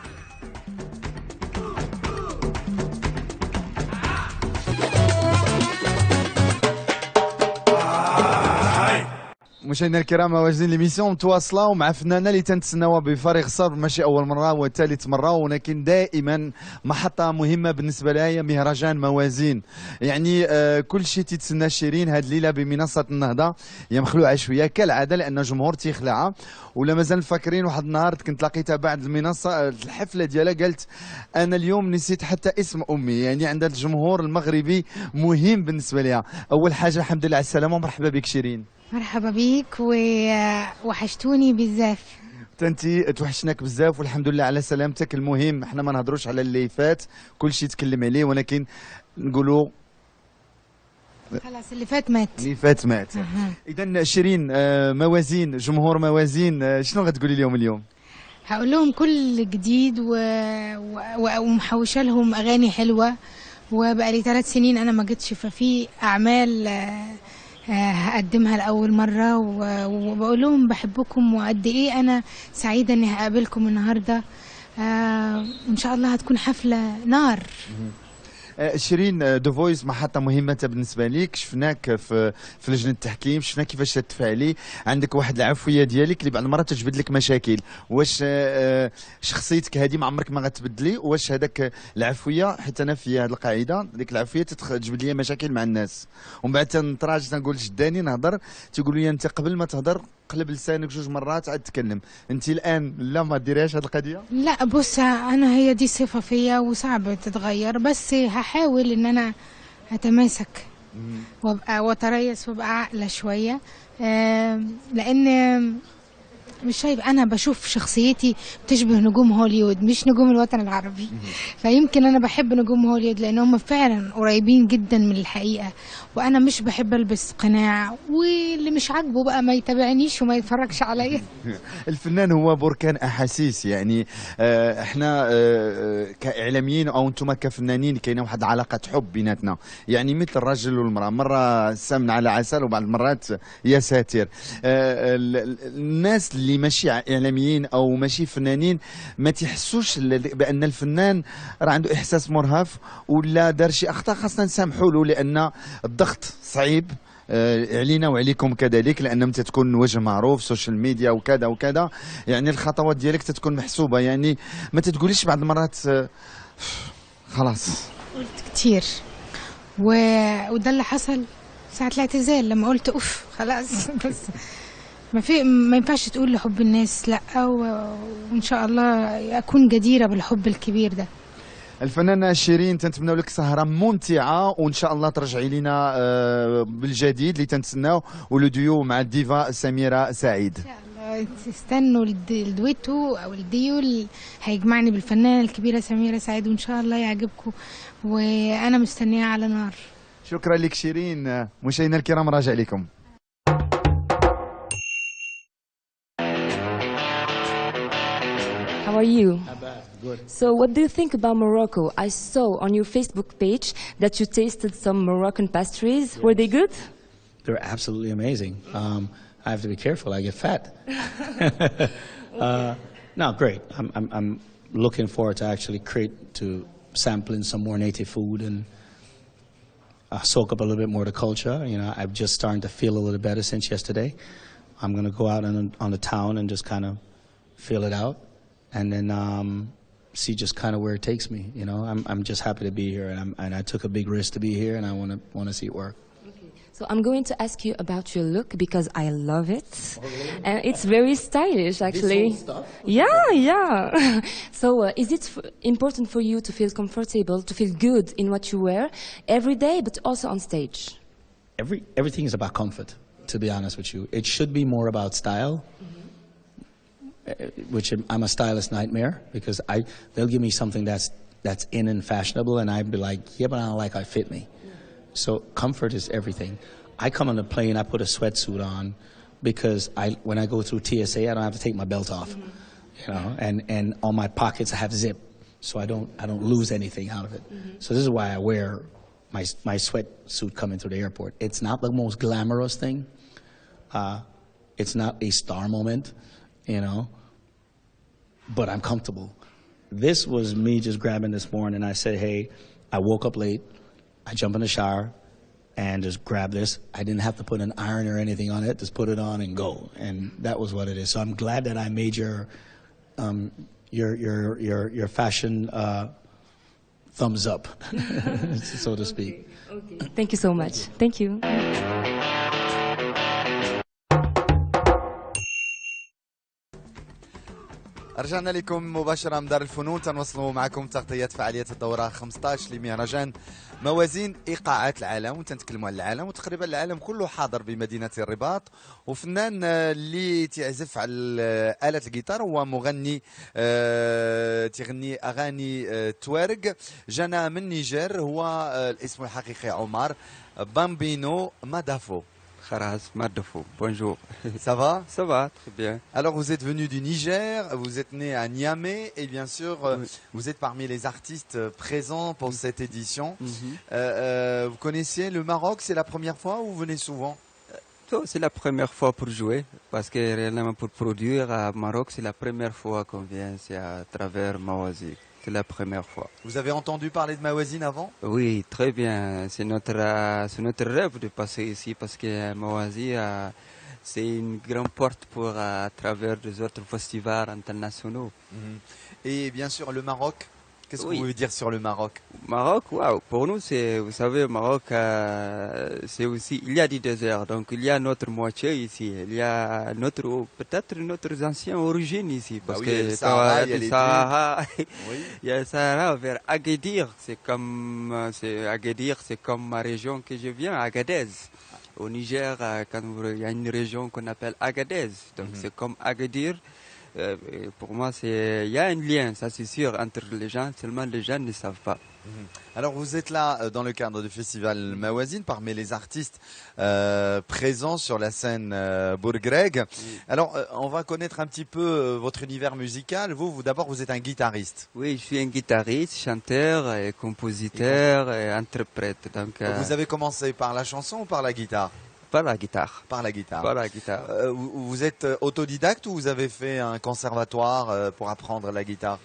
مشاهدينا الكرام واجدين ليميسيون متواصله ومع فنانه اللي تنتسناوها بفارغ الصبر، ماشي اول مره وثالث مره، ولكن دائما محطه مهمه بالنسبه لها هي مهرجان موازين. يعني كل شيء تتسنى شيرين هذه الليله بمنصه النهضه هي مخلوعه شويه كالعاده لان الجمهور تيخلعها. ولا مازال فاكرين واحد النهار كنت لقيتها بعد المنصه الحفله ديالها قالت انا اليوم نسيت حتى اسم امي، يعني عندها الجمهور المغربي مهم بالنسبه لها. اول حاجه الحمد لله على السلامه ومرحبا بك شيرين. مرحبا بيك وحشتوني بزاف. انتي توحشناك بزاف والحمد لله على سلامتك. المهم احنا ما نهضروش على اللي فات، كل شيء تكلم عليه، ولكن نقولوا خلاص اللي فات مات. اللي فات مات. اذا شيرين موازين، جمهور موازين شنو غتقولي لهم اليوم؟ هقول لهم كل جديد ومحوشه لهم اغاني حلوه، وبقالي 3 سنين انا ما جيتش، ففي اعمال هقدمها لأول مرة، وبقول لهم بحبكم وقد ايه انا سعيدة اني هقابلكم النهاردة. ان شاء الله هتكون حفلة نار. شيرين ذا فويس محطة مهمة بالنسبة ليك، شفناك في لجنة التحكيم، شفنا كيفاش تتفاعلي، عندك واحد العفوية ديالك اللي بعض المرات تجبد لك مشاكل. واش شخصيتك هذه ما عمرك ما غتبدلي؟ واش هذاك العفوية، حيت انا في هذه القاعدة ديك العفوية تجبد لي مشاكل مع الناس، ومن بعد تنتراجع تنقول جداني نهضر، تيقولوا لي انت قبل ما تهضر قلب لسانك 2 مرات عاد تكلم. انت الان لا ما ديريهاش هذه القضيه؟ لا بص، انا هي دي صفه فيا وصعب تتغير، بس هحاول ان انا اتماسك وابقى واتريث وابقى عاقله شويه، لان مش شايف، انا بشوف شخصيتي بتشبه نجوم هوليوود مش نجوم الوطن العربي. فيمكن انا بحب نجوم هوليوود لان هم فعلا قريبين جدا من الحقيقه، وانا مش بحب البس قناع، واللي مش عاجبه بقى ما يتابعنيش وما يتفرجش عليا. الفنان هو بركان احاسيس، يعني احنا كاعلاميين او انتم كفنانين كاينه واحد علاقه حب بيناتنا، يعني مثل الرجل والمراه، مره سمن على عسل وبعض المرات يا ساتر. الناس اللي ماشي اعلاميين او ماشي فنانين ما تيحسوش بان الفنان راه عنده احساس مرهف ولا دار شي اخطاء، خاصنا نسامحوا له لان الضغط صعيب علينا وعليكم كذلك، لان متى تكون وجه معروف سوشيال ميديا وكذا وكذا، يعني الخطوات ديالك تتكون محسوبه، يعني ما تتقوليش بعض المرات خلاص. قلت كتير وده اللي حصل ساعة الاعتزال لما قلت اوف خلاص. بس ما ينفعش تقول لحب الناس لا، وان شاء الله اكون جديرة بالحب الكبير ده. الفنانة شيرين تنتمنى لك سهرة ممتعة وان شاء الله ترجعي لنا بالجديد اللي تنتسناو، ولو مع الديفا سميرة سعيد. ان شاء الله تستنوا الدويتو او الديو اللي هيجمعني بالفنانة الكبيرة سميرة سعيد، وان شاء الله يعجبكم وانا مستنية على نار. شكرا لك شيرين. مشاهدينا الكرام راجع لكم. How are you? Not bad. Good. So what do you think about Morocco? I saw on your Facebook page that you tasted some Moroccan pastries. Yes. Were they good? They're absolutely amazing. I have to be careful. I get fat. No, great. I'm looking forward to actually sampling some more native food soak up a little bit more of the culture. You know, I'm just starting to feel a little better since yesterday. I'm going to go out on the town and just kind of feel it out, and then see just kind of where it takes me. You know, I'm just happy to be here, and I took a big risk to be here, and I want to see it work. So I'm going to ask you about your look because I love it, and it's very stylish, actually. This whole stuff? Yeah. So is it important for you to feel comfortable, to feel good in what you wear every day, but also on stage? Everything is about comfort, to be honest with you. It should be more about style, which I'm a stylist nightmare, because they'll give me something that's in and fashionable, and I'd be like, yeah, but I don't like how it fit me. So comfort is everything. I come on the plane, I put a sweatsuit on because when I go through TSA, I don't have to take my belt off, you know, and all my pockets I have zip, so I don't lose anything out of it. So this is why I wear my sweatsuit coming through the airport. It's not the most glamorous thing. It's not a star moment, you know, but I'm comfortable. This was me just grabbing this morning. I said, hey, I woke up late. I jump in the shower and just grab this. I didn't have to put an iron or anything on it. Just put it on and go. And that was what it is. So I'm glad that I made your fashion thumbs up, so to speak. Okay. Thank you so much. Thank you. رجعنا لكم مباشرة من دار الفنون، تنوصلوا معكم تغطية فعاليات الدورة 15 لمهرجان موازين إيقاعات العالم، وتنتكلموا على العالم، وتقريبا العالم كله حاضر بمدينة الرباط. وفنان اللي تعزف على آلة الجيتار هو مغني تغني أغاني توارق، جانا من نيجر، هو الاسم الحقيقي عمر بامبينو مادافو. Bonjour. Ça va? Ça va, très bien. Alors vous êtes venu du Niger, vous êtes né à Niamey et bien sûr vous êtes parmi les artistes présents pour cette édition. Vous connaissiez le Maroc, c'est la première fois ou vous venez souvent? C'est la première fois pour jouer, parce que réellement pour produire à Maroc, c'est la première fois qu'on vient, c'est à travers Mawazine. C'est la première fois. Vous avez entendu parler de Mawazine avant? Oui, très bien. C'est notre rêve de passer ici parce que Mawazine, c'est une grande porte pour à travers des autres festivals internationaux. Et bien sûr le Maroc. Qu'est-ce que vous pouvez dire sur le Maroc? Maroc, waouh. Pour nous, vous savez, le Maroc, c'est aussi, il y a du désert, donc il y a notre moitié ici. Il y a peut-être notre ancienne origine ici, parce que le Sahara, il y a les Sahara, il y a le Sahara vers Agadir. Agadir, c'est comme ma région que je viens, Agadez. Au Niger, il y a une région qu'on appelle Agadez, donc c'est comme Agadir. Pour moi, il y a un lien, ça c'est sûr, entre les gens, seulement les gens ne savent pas. Alors vous êtes là dans le cadre du festival Mawazine, parmi les artistes présents sur la scène Bourgreg. Alors on va connaître un petit peu votre univers musical. Vous d'abord, vous êtes un guitariste. Oui, je suis un guitariste, chanteur, et compositeur et interprète. Donc, vous avez commencé par la chanson ou par la guitare? Par la guitare. Par la guitare. Par la guitare. Vous êtes autodidacte ou vous avez fait un conservatoire pour apprendre la guitare?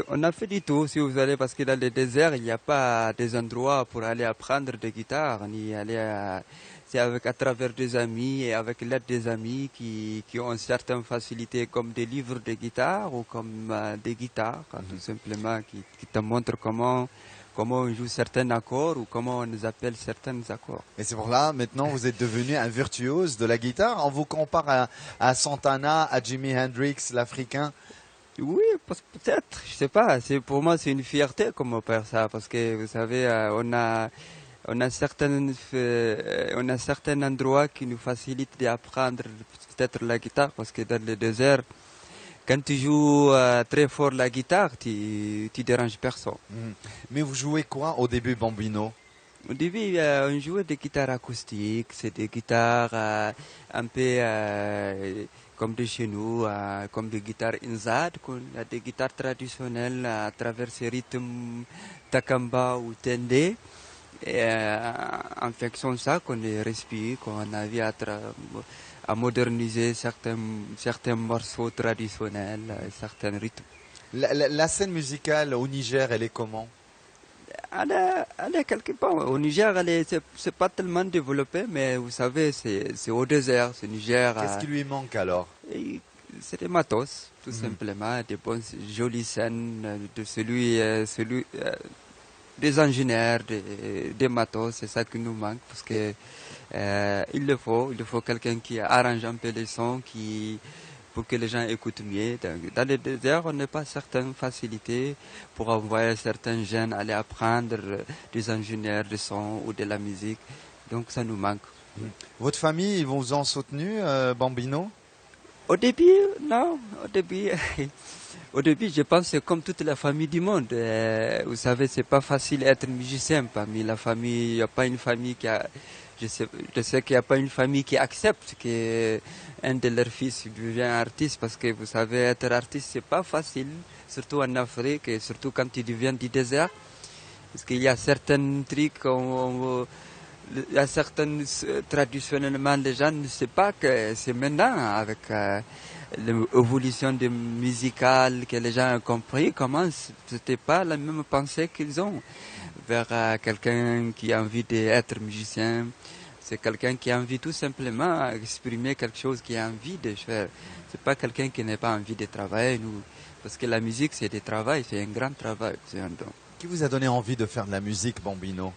On a fait du tout, si vous allez, parce que dans le désert, il n'y a pas des endroits pour aller apprendre des guitares, ni aller c'est à travers des amis et avec l'aide des amis qui ont une certaine facilité, comme des livres de guitare ou comme des guitares, tout simplement, qui te montrent comment on joue certains accords ou comment on appelle certains accords. Et c'est pour là, maintenant, vous êtes devenu un virtuose de la guitare. On vous compare à Santana, à Jimi Hendrix, l'Africain. Oui, peut-être, je sais pas. Pour moi, c'est une fierté comme faire ça, parce que vous savez, on a certains endroits qui nous facilitent d'apprendre peut-être la guitare, parce que dans le désert, quand tu joues très fort la guitare, tu déranges personne. Mais vous jouez quoi au début, Bambino? Au début, on jouait des guitares acoustiques, c'est des guitares un peu comme de chez nous, comme des guitares inzad, des guitares traditionnelles à travers ces rythmes takamba ou tende. Et en fonction de ça, qu'on respire, qu'on a vu à moderniser certains morceaux traditionnels, certains rythmes. La scène musicale au Niger, elle est comment? quelque part. Au Niger, c'est pas tellement développé, mais vous savez, c'est au désert, c'est Niger. Qu'est-ce qui lui manque alors? C'est des matos, tout simplement, des bonnes, jolies scènes, des ingénieurs, des matos, c'est ça qui nous manque, parce que il faut quelqu'un qui arrange un peu les sons, pour que les gens écoutent mieux. Dans le désert, on n'a pas certaines facilités pour envoyer certains jeunes aller apprendre des ingénieurs de son ou de la musique. Donc ça nous manque. Votre famille, ils vous ont soutenu, Bambino? Au début, non. Au début, je pense que c'est comme toute la famille du monde. Vous savez, c'est pas facile d'être musicien parmi la famille. Il n'y a pas une famille qui a... Je sais qu'il n'y a pas une famille qui accepte qu'un de leurs fils devienne artiste, parce que vous savez, être artiste, c'est pas facile, surtout en Afrique, et surtout quand tu deviens du désert. Parce qu'il y a certains trucs, il y a certains, traditionnellement, les gens ne savent pas que c'est maintenant, avec l'évolution musicale, que les gens ont compris comment c'était pas la même pensée qu'ils ont vers quelqu'un qui a envie d'être musicien. C'est quelqu'un qui a envie tout simplement d'exprimer quelque chose qu'il a envie de faire. C'est pas quelqu'un qui n'a pas envie de travailler, parce que la musique c'est du travail, c'est un grand travail, c'est un don. Qui vous a donné envie de faire de la musique, Bambino?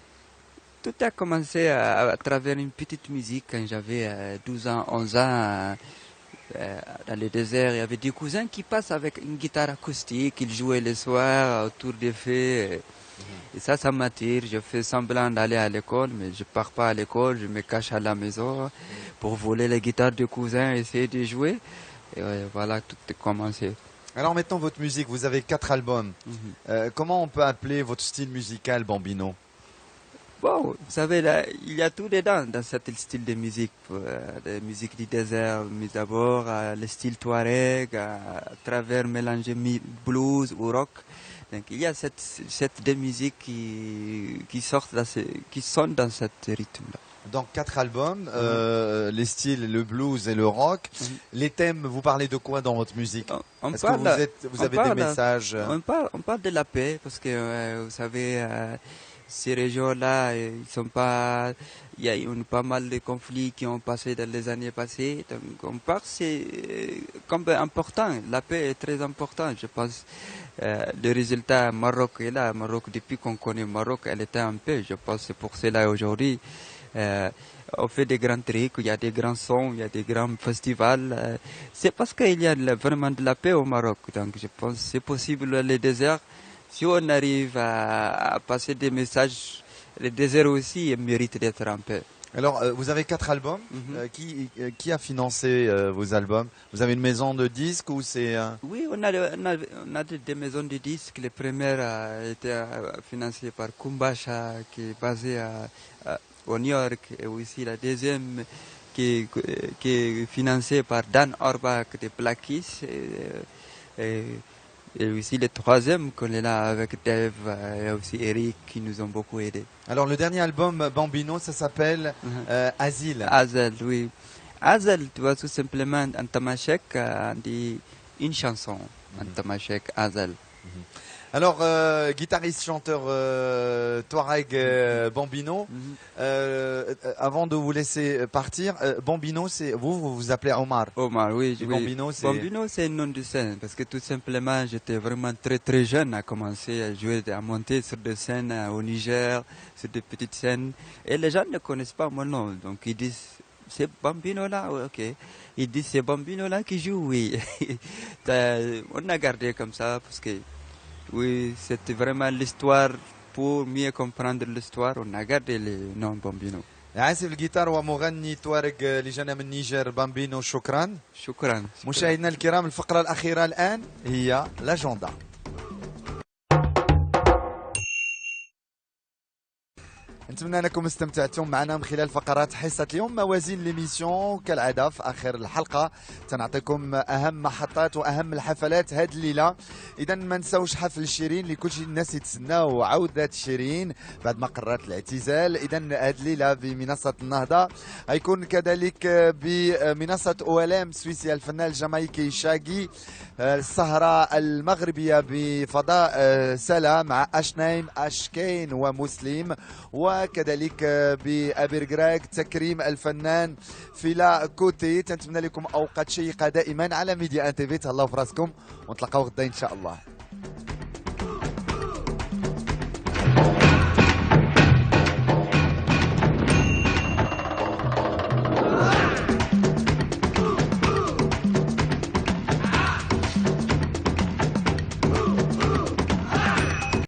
Tout a commencé à travers une petite musique quand j'avais 12 ans, 11 ans. Dans le désert, il y avait des cousins qui passent avec une guitare acoustique, ils jouaient le soir autour des feux. Et ça m'attire. Je fais semblant d'aller à l'école, mais je pars pas à l'école, je me cache à la maison pour voler les guitares des cousins, essayer de jouer. Et voilà, tout a commencé. Alors maintenant, votre musique, vous avez 4 albums. Comment on peut appeler votre style musical, Bambino? Bon, vous savez, là, il y a tout dedans dans ce style de musique. La musique du désert, mais d'abord le style touareg, à travers mélanger blues ou rock. Donc il y a cette de musique qui sonnent dans ce rythme-là. Donc 4 albums, les styles, le blues et le rock. Les thèmes, vous parlez de quoi dans votre musique? Est-ce que vous avez des messages? On parle de la paix, parce que vous savez, ces régions-là, il y a eu pas mal de conflits qui ont passé dans les années passées. Donc on parle, c'est comme important. La paix est très importante, je pense. Le résultat, Maroc est là. Maroc, depuis qu'on connaît Maroc, elle était en paix. Je pense que c'est pour cela aujourd'hui. On fait des grands trucs, il y a des grands sons, il y a des grands festivals. C'est parce qu'il y a vraiment de la paix au Maroc. Donc je pense que c'est possible dans les déserts. Si on arrive à passer des messages, le désert aussi mérite d'être en paix. Alors, vous avez 4 albums. Qui a financé vos albums? Vous avez une maison de disques ou c'est... Oui, on a des maisons de disques. La première a été financée par Kumbasha, qui est basée au New York. Et aussi la deuxième qui est financée par Dan Orbach de Black Keys. Et aussi le troisième qu'on est là avec Dave et aussi Eric qui nous ont beaucoup aidés. Alors le dernier album Bambino, ça s'appelle Asile. Asile, oui. Asile, tu vois, tout simplement en tamashek, on dit une chanson en tamashek, Asile. Alors, guitariste, chanteur Touareg Bambino, avant de vous laisser partir, Bambino, c'est vous vous appelez Omar. Omar, oui. Bambino, c'est un nom de scène, parce que tout simplement, j'étais vraiment très très jeune à commencer à jouer, à monter sur des scènes au Niger, sur des petites scènes, et les gens ne connaissent pas mon nom, donc ils disent, c'est Bambino là, ok. Ils disent, c'est Bambino là qui joue, oui. On a gardé comme ça, parce que oui, c'était vraiment l'histoire. Pour mieux comprendre l'histoire, on a gardé le nom Bambino. عازف الجيتار ومغني توارق اللي جانا من النيجر بامبينو، شكرا. مشاهدينا الكرام، الفقرة الأخيرة الآن هي لاجوندا. نتمنى انكم استمتعتم معنا من خلال فقرات حصه اليوم. موازين ليميسيون كالعاده في اخر الحلقه تنعطيكم اهم محطات واهم الحفلات هذه الليله. اذا ما نساوش حفل شيرين اللي كل الناس يتسناو عوده شيرين بعد ما قررت الاعتزال. اذا هذه الليله بمنصه النهضه غيكون كذلك بمنصه OLM سويسيا الفنان الجامايكي شاغي، السهره المغربيه بفضاء سلا مع اشنايم اشكين ومسلم، وكذلك بأبرغراغ تكريم الفنان فيلا كوتي. تنتمنى لكم اوقات شيقه دائما على ميديا ان تي في. تهلاو في راسكم ونتلاقاو غدا ان شاء الله.